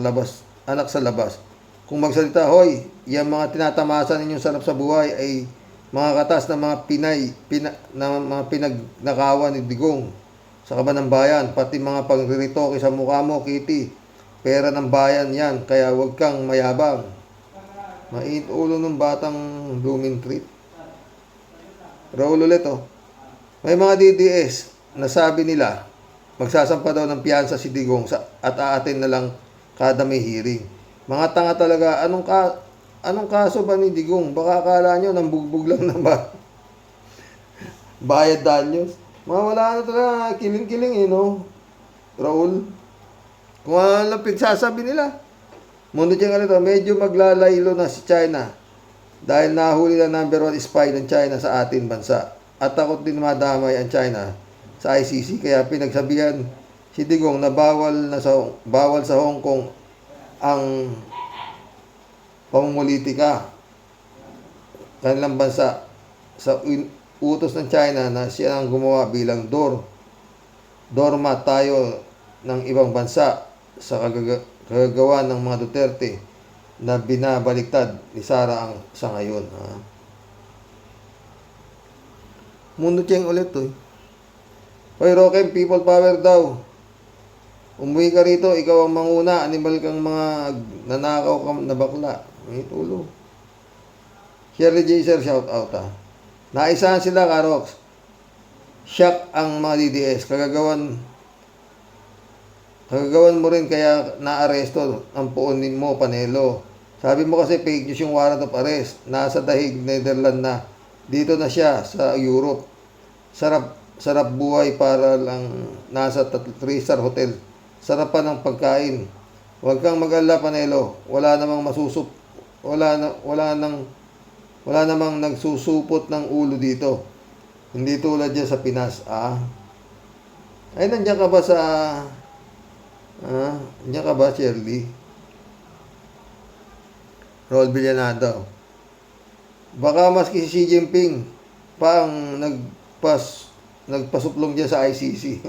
sa labas. kung magsalita, hoy, yung mga tinatamasa ninyong sarap sa buhay ay mga katas ng mga mga pinagnakawan ni Digong sa kaban ng bayan, pati mga pagriritoke sa mukha mo, Kitty. Pera ng bayan yan, kaya huwag kang mayabang. Mainit ulo ng batang blooming treat. Raul ulit, oh. May mga DDS na sabi nila, magsasampa daw ng piyansa si Digong at aatin na lang kada may hearing. Mga tanga talaga, anong kaso ba ni Digong? Baka akala nyo, nang bugbog lang na ba? Bayad danyos. Mga wala na talaga, kiling-kiling Raul. Kung ano lang pinagsasabi nila. Mundo dyan ganito, medyo maglalaylo na si China dahil nahuli na number 1 spy ng China sa ating bansa. At takot din madamay ang China sa ICC, kaya pinagsabihan si Digong na bawal sa Hong Kong ang pamumulitika kanilang bansa sa utos ng China na siya ang gumawa bilang doormat tayo ng ibang bansa sa kagagawa ng mga Duterte na binabaliktad ni Sara sa ngayon. Mundo Cheng ulit to. Hoy, Roque, people power daw. Umuwi ka rito, ikaw ang manguna, animal kang mga nanakaw ka na bakla. May tulo. Shirley J. Sir, shout out Naisahan sila, Karox. Shock ang mga DDS. Kagagawan mo rin kaya naaresto ang puunin mo, Panelo. Sabi mo kasi fake news yung warrant of arrest. Nasa Dahig, Netherlands na. Dito na siya sa Europe. Sarap buhay para lang nasa 3-star hotel. Sarapan ng pagkain. Huwag kang mag-alala, Panelo. Wala namang nagsusupot ng ulo dito. Hindi tulad dyan sa Pinas. Ay, nandiyan ka ba nandiyan ka ba, Shirley? Raul Villanado. Baka maski si Xi Jinping pa ang nagpasuplong dyan sa ICC.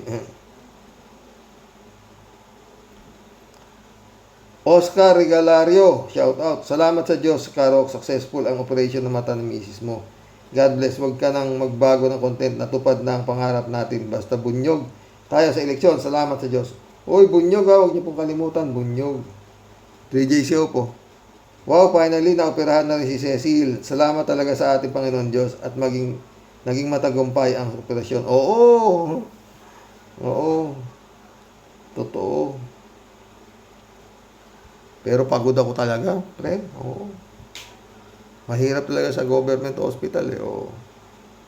Oscar Regalario, shout out. Salamat sa Diyos, Karok. Successful ang operation ng mata ng misis mo. God bless. Huwag ka nang magbago ng content. Natupad na ang pangarap natin. Basta bunyog tayo sa eleksyon. Salamat sa Diyos. Uy, bunyog huwag niyo pong kalimutan. Bunyog. 3JCO po. Wow, finally, naoperahan na rin si Cecil. Salamat talaga sa ating Panginoon Diyos at naging matagumpay ang operasyon. Oo. Totoo. Pero pagod ako talaga, friend. Oo. Mahirap talaga sa government hospital, Oo.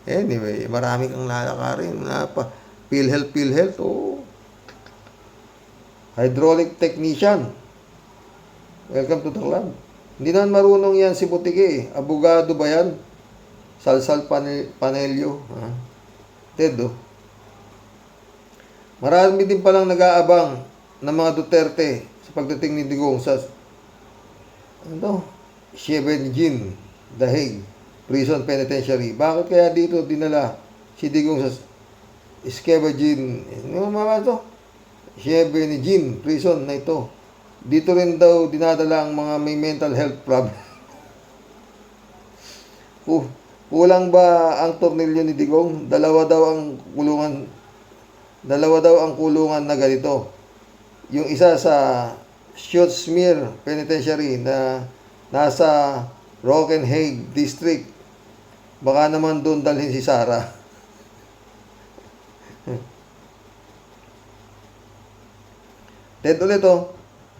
Anyway, marami kang lalakarin. PhilHealth, Oo. Hydraulic technician. Welcome to the club. Hindi naman marunong yan si Butike. Abogado ba yan? Salsal Panelio. Ted, Marami din palang nag-aabang ng mga Duterte sa pagdating ni Digong sa Scheveningen, Dahig, Prison Penitentiary. Bakit kaya dito dinala si Digong sa Scheveningen? Scheveningen, prison na ito. Dito rin daw dinadala ang mga may mental health problem. Kulang ba ang tornilyo ni Digong? Dalawa daw ang kulungan na ganito. Yung isa sa Schutzmeer Penitentiary na nasa Rockenhague District. Baka naman doon dalhin si Sara. Ted ulit,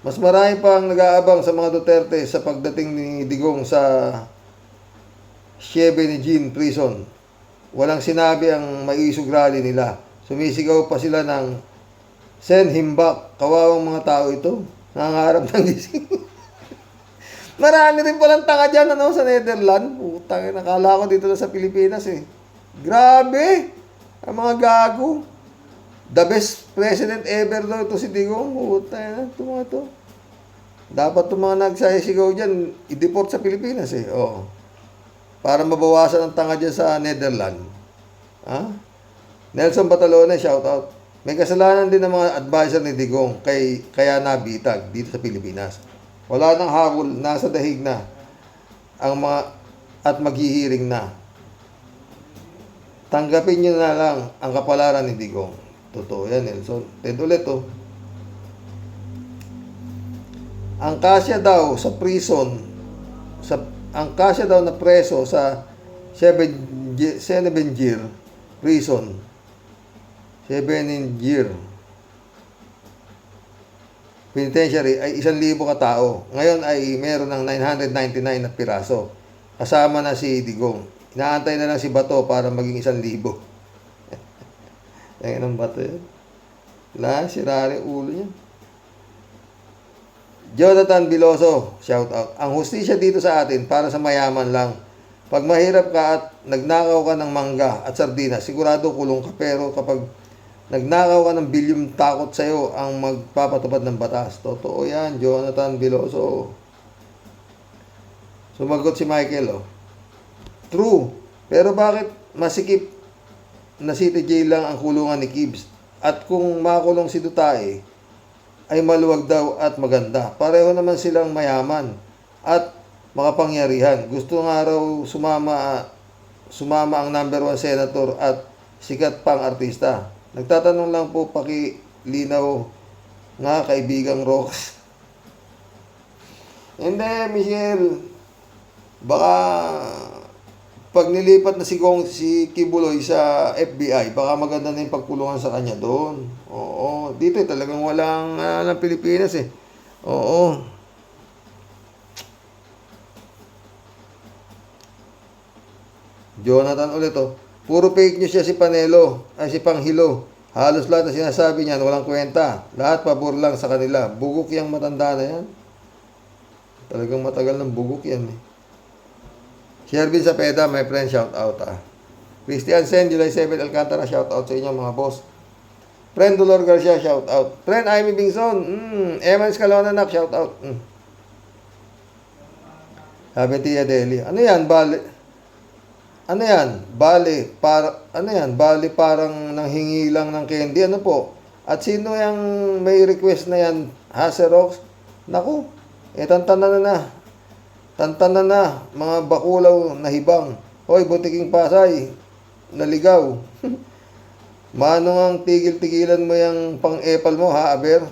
Mas marami pang nag-aabang sa mga Duterte sa pagdating ni Digong sa Scheveningen Prison. Walang sinabi ang maisog rally nila. Sumisigaw pa sila ng send him back. Kawawang mga tao ito. Nangangarap ng gising. Marami rin palang tanga dyan, sa Netherlands. Putang, nakala ko dito na sa Pilipinas, Grabe! Ang mga gago. The best president ever daw ito si Digong. Putang, ito mga to. Dapat itong mga nagsasigaw dyan, i-deport sa Pilipinas, Oo. Para mabawasan ang tanga dyan sa Netherlands. Nelson Batalone, shout out. May kasalanan din ng mga advisor ni Digong kaya nabitag dito sa Pilipinas. Wala nang hakol, nasa dahig na ang mga at maghihiring na. Tanggapin nyo na lang ang kapalaran ni Digong. Totoo yan, Nelson. Ted ulit, oh. Ang kasya daw sa prison, ang kasya daw na preso sa 7-year prison, 7-year penitentiary ay 1,000 katao. Ngayon ay meron ng 999 na piraso. Kasama na si Digong. Inaantay na lang si Bato para maging 1,000. Yan ang Bato yan. Wala, sirari ulo niya. Jonathan Biloso, shout out. Ang hustisya dito sa atin para sa mayaman lang. Pag mahirap ka at nagnakaw ka ng mangga at sardinas, sigurado kulong ka. Pero kapag nagnakaw ka ng bilyong, takot sa'yo ang magpapatupad ng batas. Totoo yan, Jonathan Biloso. Sumagot si Michael, oh. True. Pero bakit masikip na city jail lang ang kulungan ni Gibbs? At kung makulong si Duterte, ay maluwag daw at maganda. Pareho naman silang mayaman at makapangyarihan. Gusto nga raw sumama ang number 1 senator at sikat pang artista. Nagtatanong lang po, pakilinaw nga kaibigang Rox. Hindi, Michelle. Baka pag nilipat na si Kibuloy sa FBI, baka maganda na yung pagkulungan sa kanya doon. Oo. Dito talagang walang ng Pilipinas eh. Oo. Jonathan ulit, oh. Puro fake news siya si Panelo, ay si Panghilo. Halos lahat na sinasabi niyan, walang kwenta. Lahat pabor lang sa kanila. Bugok yang matanda na yan. Talagang matagal ng bugok yan eh. Shervin Sapeda, my friend, shout out ah. Christian Sen, July 7, Alcantara, shout out sa inyo mga boss. Friend Dolor Garcia, shout out. Friend Amy Bingson, Eman Scalonanak, shout out. Sabi Tia Deli, ano yan, bali? Ano yan? Bali parang nanghingi lang ng candy. Ano po? At sino yung may request na yan? Ha, Sir Rox? Naku, tantanan na, mga bakulaw na hibang. Hoy, butiking Pasay, naligaw. Mano ang tigil-tigilan mo yung pang-epal mo, ha, Aber?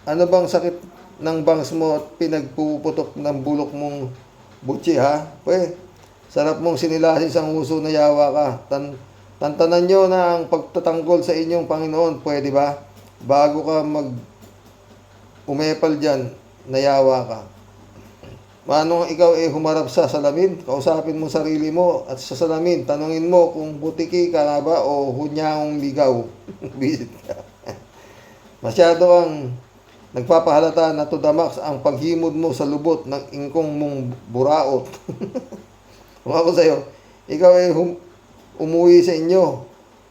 Ano bang sakit ng bangs mo at pinagpuputok ng bulok mong butsi, ha? Sarap mong sinilasis ang uso na yawa ka. Tantanan nyo na ang pagtatanggol sa inyong Panginoon, pwede ba? Bago ka umepal dyan, nayawa ka. Manong ikaw humarap sa salamin, kausapin mo sarili mo at sa salamin, tanungin mo kung butiki ka nga ba o hunyahong ligaw. Visit ka. Masyado ang nagpapahalata na to the max ang paghimod mo sa lubot ng ingkong mong buraot. Kung ako sa'yo, ikaw umuwi sa inyo,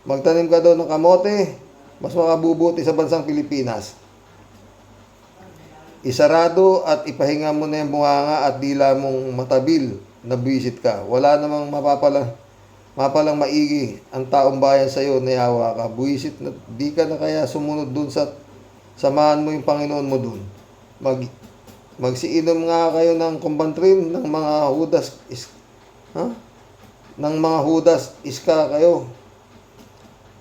magtanim ka doon ng kamote, mas makabubuti sa bansang Pilipinas. Isarado at ipahinga mo na yung bunganga at dila mong matabil na visit ka. Wala namang mapalang maigi ang taong bayan sa'yo na yawa ka. Buwisit na di ka na kaya sumunod dun sa samahan mo yung Panginoon mo dun. Magsiinom nga kayo ng kumbantrin ng mga Judas iska kayo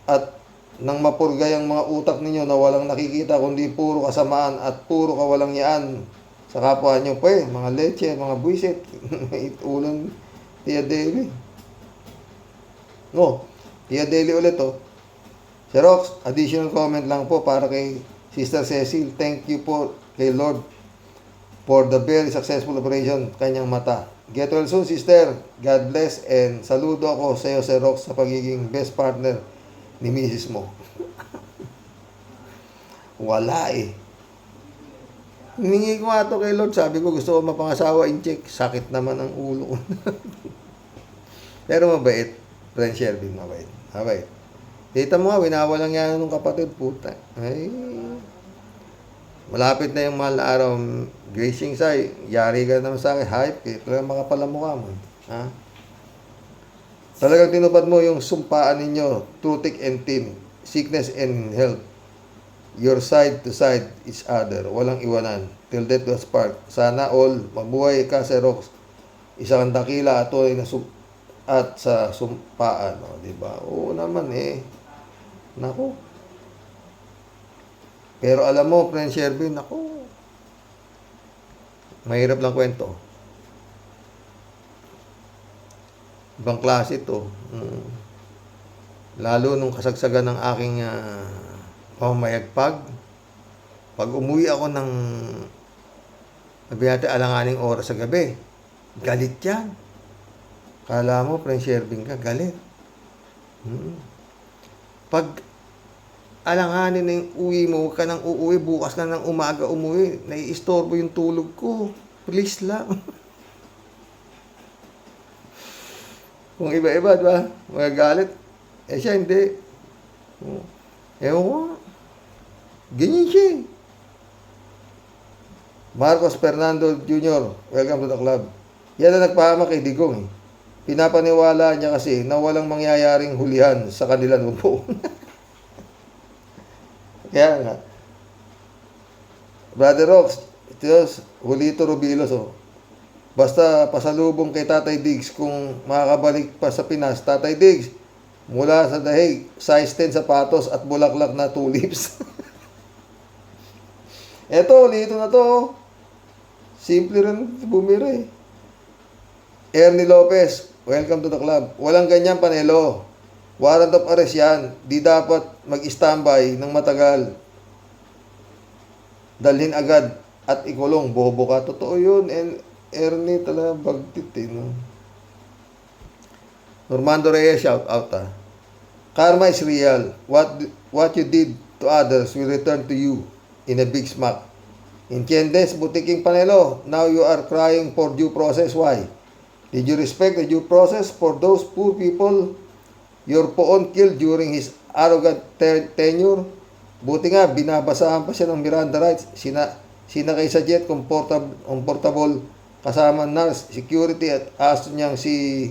at nang mapurgay ang mga utak ninyo na walang nakikita kundi puro kasamaan at puro kawalang yaan sa kapwa nyo mga leche, mga buwisit. Ulan, Tia Deli. No, Tia Deli ulit, oh. Si Rox, additional comment lang po para kay Sister Cecil. Thank you po kay Lord for the very successful operation kanyang mata. Get well soon, sister. God bless and saludo ako sa iyo, Sir Rox, sa pagiging best partner ni Mrs. mo. Wala eh. Hiningi ko nga ito kay Lord. Sabi ko gusto ko mapangasawa in check. Sakit naman ang ulo ko. Pero mabait. Friend Shervin, mabait. Mabait. Kita mo nga, winawalang yan ng kapatid. Puta. Ay. Malapit na yung mahal na araw. Gracing say, yari ka naman sa akin. Hype eh. Talagang makapalamukha mo. Ha? Talagang tinupad mo yung sumpaan ninyo, through thick and thin, sickness and health. your side to side each other. Walang iwanan. Till death do us part. Sana all mabuhay ka sa Rox. Isang dakila at na at sa sumpaan. O, diba? Oo naman eh. Naku. Pero alam mo, Friend Shervin, naku. Mahirap lang kwento. Ibang klase ito. Lalo nung kasagsagan ng aking pamamayagpag. Pag umuwi ako ng sabi natin alanganing oras sa gabi, galit yan. Kala mo, Friend Shervin ka, galit. Pag alanganin na yung uwi mo, huwag ka nang uuwi, bukas ka ng umaga umuwi, naiistorbo yung tulog ko. Please lang. Kung iba-iba, diba? Magagalit. Eh siya, hindi. Ewan ko. Ganyan siya. Marcos Fernando Jr., welcome to the club. Yan ang nagpahama kay Digong. Pinapaniwala niya kasi na walang mangyayaring hulihan sa kanilang upo. Kaya nga. Brother Rox, ito, Julito Rubilos, oh. Basta pasalubong kay Tatay Diggs kung makakabalik pa sa Pinas. Tatay Diggs, mula sa Dahig, size 10 sapatos at bulaklak na tulips. Eto, lito na to. Simple rin bumira eh. Ernie Lopez, welcome to the club. Walang ganyan, Panelo. Warrant of arrest yan. Di dapat mag-standby ng matagal. Dalhin agad at ikulong. Bobo ka. Totoo yun. And Ernie talaga bagtit eh. No? Normando Reyes, shout out ah. Karma is real. What you did to others will return to you in a big smack. Entiendes, Butiking Panelo? Now you are crying for due process. Why? Did you respect the due process for those poor people your poon killed during his arrogant tenure? Buti nga, binabasahan pa siya ng Miranda rights. Sinakay sa jet, comfortable kasama nurse, security at aso niyang si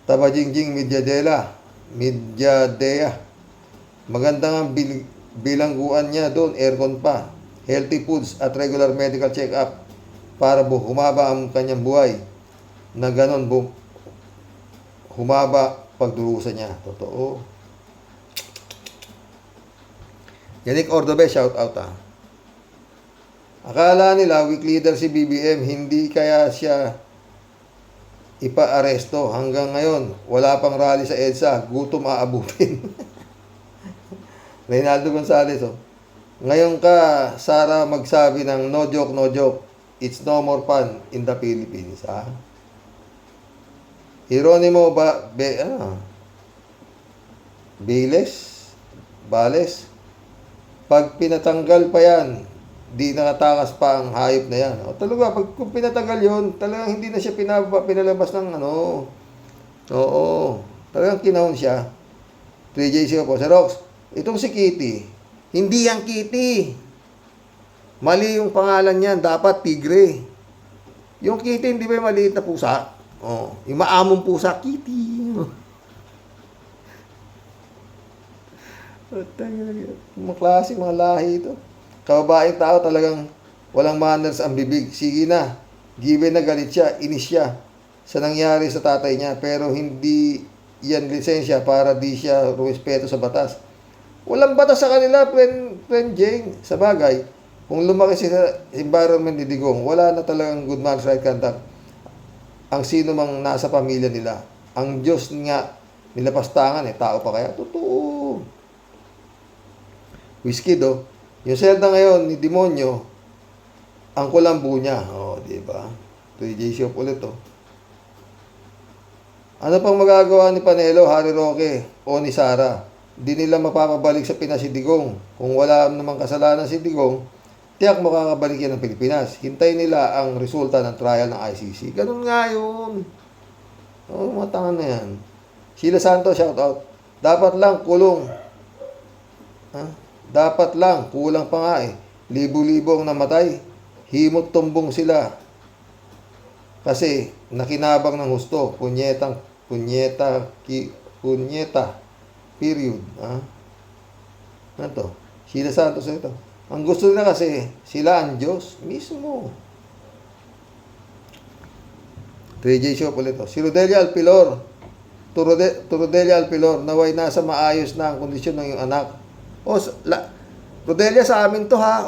Tabajingjing Midyadea. Maganda nga bilangguan niya doon, aircon pa, healthy foods at regular medical check-up para humaba ang kanyang buhay. Na ganon humaba pagdurusa niya. Totoo. Yannick Ordobe, shout out ah. Akala nila weak leader si BBM, hindi kaya siya ipa-aresto. Hanggang ngayon, wala pang rally sa EDSA, gutom aabutin. Reynaldo Gonzalez, oh. Ngayon ka, Sara, magsabi ng no joke, it's no more fun in the Philippines, ah. Hieronimo Bales, pag pinatanggal pa yan, di nakatakas pa ang hayop na yan. O talaga, kung pinatanggal yun, talagang hindi na siya pinalabas ng ano. Oo, talagang kinahon siya. 3JC po. Sir Rox, itong si Kitty, hindi yan Kitty. Mali yung pangalan niyan, dapat Tigre. Yung Kitty, hindi ba yung maliit na pusa? Oh, yung maamong pusa, Kitty. Mga klase, mga lahi ito. Kababaeng tao talagang walang manners ang bibig. Sige na, given na galit siya, inis siya sa nangyari sa tatay niya, pero hindi yan lisensya para di siya respeto sa batas. Walang batas sa kanila, friend Jane. Sa bagay, kung lumaki sa environment ni Digong, wala na talagang good man's right conduct ang sino mang nasa pamilya nila. Ang Diyos nga nilapastangan, tao pa kaya? Totoo. Whiskey do. Yung selda ngayon ni Demonyo, ang kulambu niya. O, diba? 3J Shop ulit, oh. Ano pang magagawa ni Panelo, Harry Roque, o ni Sara? Di nila mapapabalik sa Pinas si Digong. Kung wala namang kasalanan si Digong, tiyak makakabalik yan ng Pilipinas. Hintay nila ang resulta ng trial ng ICC. Ganun nga yun. O, mga tanga na yan. Sheila Santos, shout out. Dapat lang kulong. Ha? Dapat lang, kulang pa nga eh. Libo-libo ang namatay. Himot tumbong sila. Kasi nakinabang ng husto. Punyeta. Period. Ha? Ano to? Sheila Santos ito. Ang gusto nila kasi, sila ang Diyos mismo. 3J Shop ulit ito. Si Rodelia Alpilor. To Rodelia Alpilor, naway nasa maayos na ang kondisyon ng iyong anak. Rodelia, sa amin to ha.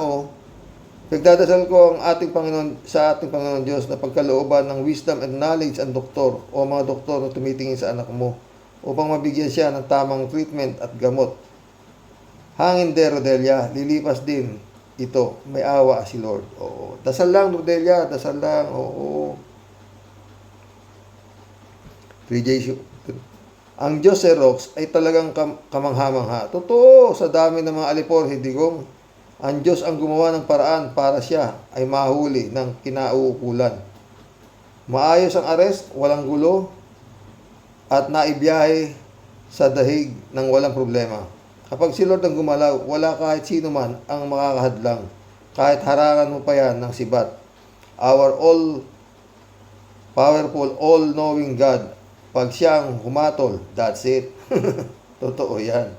Pagdadasal ko ang ating Panginoon, sa ating Panginoon Diyos na pagkalooban ng wisdom and knowledge ang doktor o mga doktor na tumitingin sa anak mo upang mabigyan siya ng tamang treatment at gamot. Hangin de Rodelia, lilipas din ito. May awa si Lord. Oo. Dasal lang, Rodelia. Dasal lang. Oo. 3J. Ang Diyos Xerox ay talagang kamangha-mangha. Totoo, sa dami ng mga alipor, Digong. Ang Diyos ang gumawa ng paraan para siya ay mahuli ng kinauukulan. Maayos ang arrest, walang gulo, at naibiyahe sa dahig ng walang problema. Kapag si Lord ang gumalaw, wala kahit sino man ang makakahadlang. Kahit harangan mo pa yan ng sibat. Our all-powerful, all-knowing God, pag siya ang humatol, that's it. Totoo yan.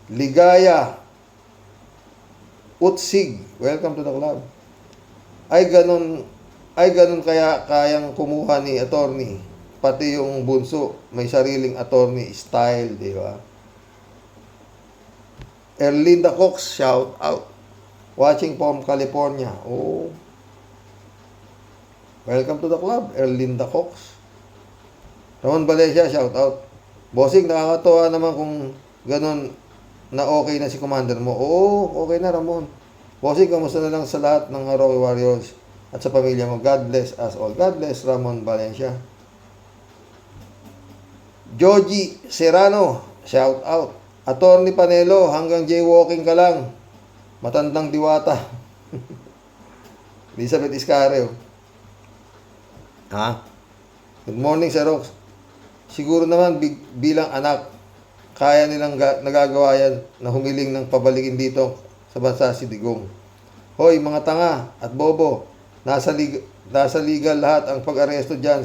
Ligaya Utsig, welcome to the club. Ay ganun kaya kayang kumuha ni attorney, pati yung bunso, may sariling attorney style, di ba? Erlinda Cox, shout out. Watching from California. Oh. Welcome to the club, Erlinda Cox. Ramon Valencia, shout out. Bossing, nakakatuwa naman kung ganun na okay na si commander mo. Oo, okay na, Ramon. Bossing, kamusta na lang sa lahat ng Rocky Warriors at sa pamilya mo. God bless us all. God bless, Ramon Valencia. Joji Serrano, shout out. Attorney Panelo, hanggang jaywalking ka lang. Matandang diwata. Elizabeth Iscareo. Good morning, Sir Rox. Siguro naman bilang anak, kaya nilang nagagawa yan na humiling ng pabalikin dito sa bansa si Digong. Hoy, mga tanga at bobo, nasa legal lahat ang pag-aresto dyan.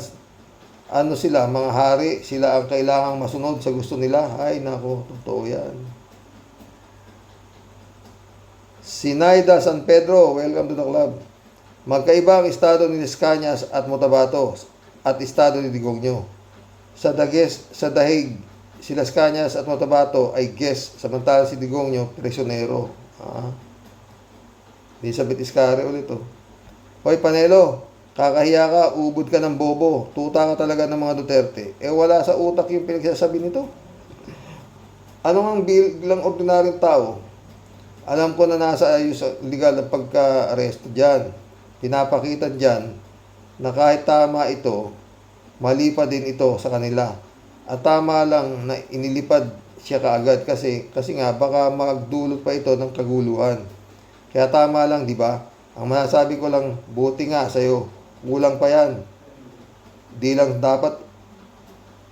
Ano sila, mga hari, sila ang kailangang masunod sa gusto nila. Ay, nako, totoo yan. Sinaida San Pedro, welcome to the club. Magkaiba ang estado ni Las Cañas at Motabato at estado ni Digongyo. Sa dahig, si Las Cañas at Motabato ay guest, samantalang si Digongyo, prisyonero. Elizabeth Iscare ulit to. Hoy, Panelo, kakahiya ka, ubod ka ng bobo. Tuta ka talaga ng mga Duterte. Wala sa utak yung pinagsasabi nito. Ano ang bilang ordinaryong tao? Alam ko na nasa ayos legal ang pagka-aresto dyan. Pinapakita dyan na kahit tama ito, mali pa din ito sa kanila. At tama lang na inilipad siya kaagad kasi nga baka magdulot pa ito ng kaguluhan. Kaya tama lang, di ba? Ang masasabi ko lang, buti nga sa'yo. Kulang pa yan. Di lang dapat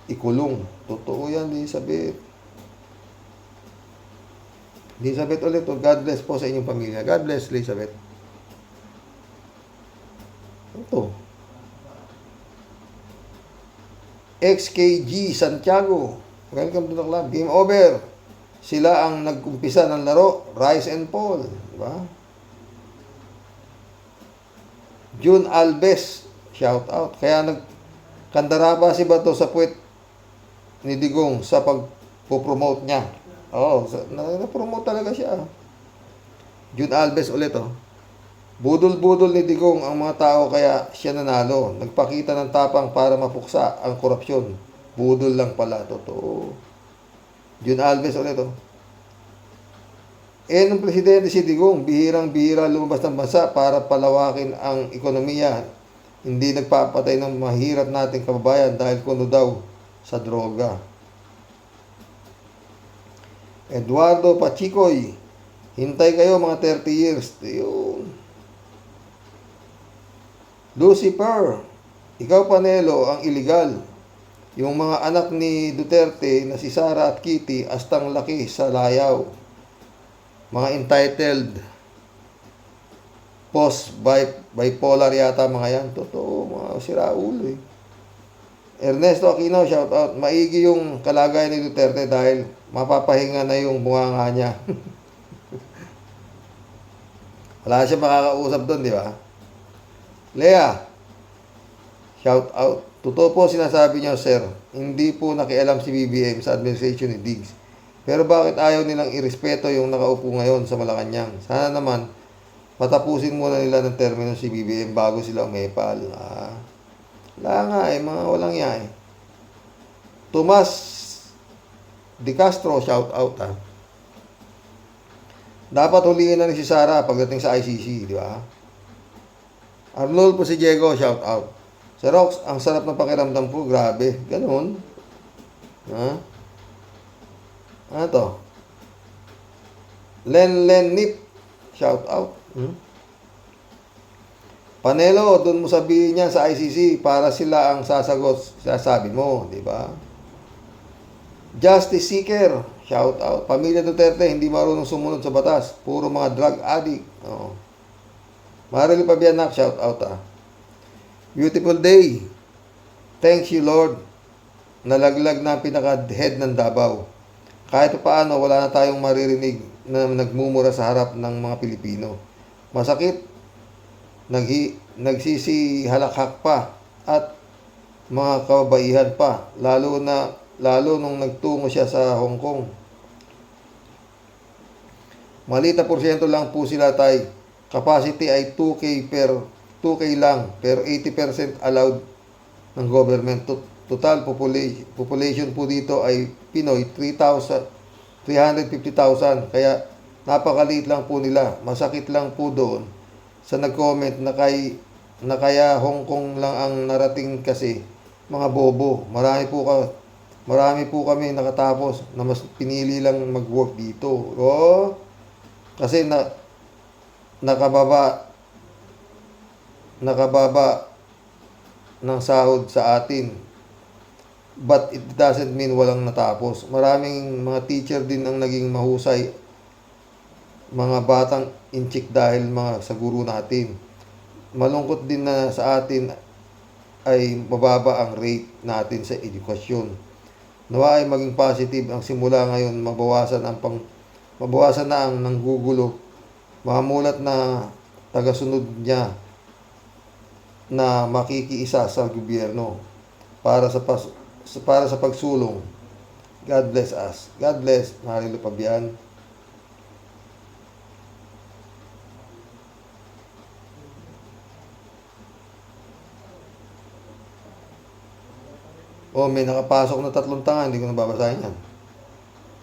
ikulong. Totoo yan, Elizabeth. Elizabeth ulit, God bless po sa inyong pamilya. God bless, Elizabeth. Ito. XKG Santiago. Welcome to the club. Game over. Sila ang nag-umpisa ng laro. Rise and fall. Diba? June Alves. Shout out. Kaya nagkandara pa si Bato sa puwet ni Digong sa pagpo-promote niya. Na-promote talaga siya. June Alves ulit, Budol-budol ni Digong ang mga tao kaya siya nanalo. Nagpakita ng tapang para mapuksa ang korupsyon. Budol lang pala. Totoo. June Alves ulit, nung presidente si Digong, bihirang-bihira lumabas ng bansa para palawakin ang ekonomiya. Hindi nagpapatay ng mahirap nating kababayan dahil kuno daw sa droga. Eduardo Pachicoy, hintay kayo mga 30 years. Yun. Lucifer, ikaw Panelo ang illegal. Yung mga anak ni Duterte na si Sara at Kitty, astang laki sa layaw. Mga entitled, bipolar yata mga yan. Totoo, mga siraulo Ernesto Aquino, shout out. Maigi yung kalagayan ni Duterte dahil mapapahinga na yung bunganga niya. Wala siya makakausap doon, di ba? Lea, shout out. Totoo po sinasabi niyo, sir. Hindi po nakialam si BBM sa administration ni Diggs. Pero bakit ayaw nilang irespeto yung nakaupo ngayon sa Malacanang? Sana naman, patapusin muna nila ng termino si BBM bago sila umepal. Wala nga mga walang iya Tomas De Castro, shout out Dapat huliin na ni si Sara pagdating sa ICC, di ba? Arnold po si Diego, shout out. Sir Rox, ang sarap ng pakiramdam po, grabe. Ganun. Ano to? Len Nip, shout out. Panelo, doon mo sabihin niya sa ICC para sila ang sasagot, sasabi mo, di ba? Justice Seeker, shout out. Pamilya Duterte, hindi marunong sumunod sa batas. Puro mga drug addict. Marily Pabianak, shout out Beautiful day. Thanks you, Lord. Nalaglag na ang pinaka-head ng Davao. Kahit paano, wala na tayong maririnig na nagmumura sa harap ng mga Pilipino. Masakit. Nagsisihalakhak pa at mga kababaihan pa lalo nung nagtungo siya sa Hong Kong. Maliit na porsyento lang po sila tay. Capacity ay 2K lang pero 80% allowed ng government. Total population po dito ay Pinoy 350,000 kaya napakaliit lang po nila. Masakit lang po doon sa nag-comment na kaya Hong Kong lang ang narating kasi mga bobo. Marami po kami nakatapos na mas pinili lang mag-work dito. Kasi nakababa ng sahod sa atin. But it doesn't mean walang natapos. Maraming mga teacher din ang naging mahusay. Mga batang inchik dahil sa guro natin. Malungkot din na sa atin ay mababa ang rate natin sa edukasyon. Nawa ay maging positive ang simula ngayon, mabawasan na ang nanggugulo, mamulat na tagasunod niya na makikiisa sa gobyerno para sa pagsulong. God bless us. God bless. Marilo Pabian. May nakapasok na 3 tanga, hindi ko nababasahin yan.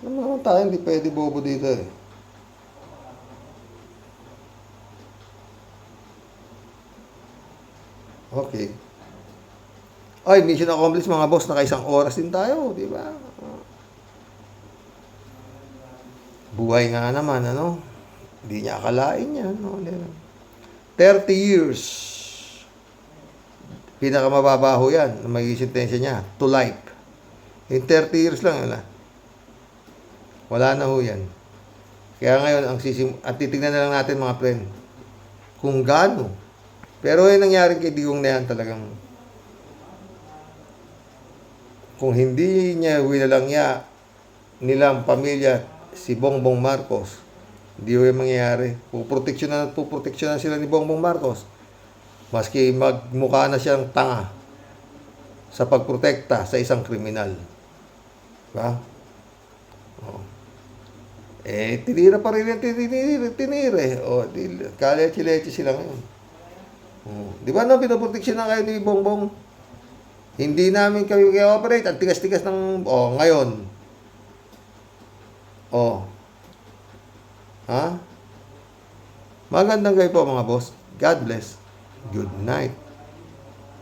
Alam mo naman tayo, hindi pwede bobo dito eh. Okay. Ay, mission accomplished mga boss, naka 1 oras din tayo, di ba? Buhay nga naman, Hindi niya akalain yan, 30 years. Pinakamababaho yan na magiging sentensya niya to life. In 30 years lang, wala na ho yan. Kaya ngayon, at titignan na lang natin mga friend, kung gaano. Pero yung nangyari kay Digong na yan talagang, kung hindi niya winalang nilang pamilya si Bongbong Marcos, hindi yung mangyayari. Puproteksyonan sila ni Bongbong Marcos. Maski magmukha na siyang tanga sa pagprotekta sa isang kriminal. Diba? Tinira pa rin yung tinire. Kalechi-lechi sila ngayon. Di ba pinoproteksyon na kayo ni Bongbong? Hindi namin kayo i-operate. Ang tigas-tigas ng... ngayon. Magandang gabi po mga boss. God bless. Good night.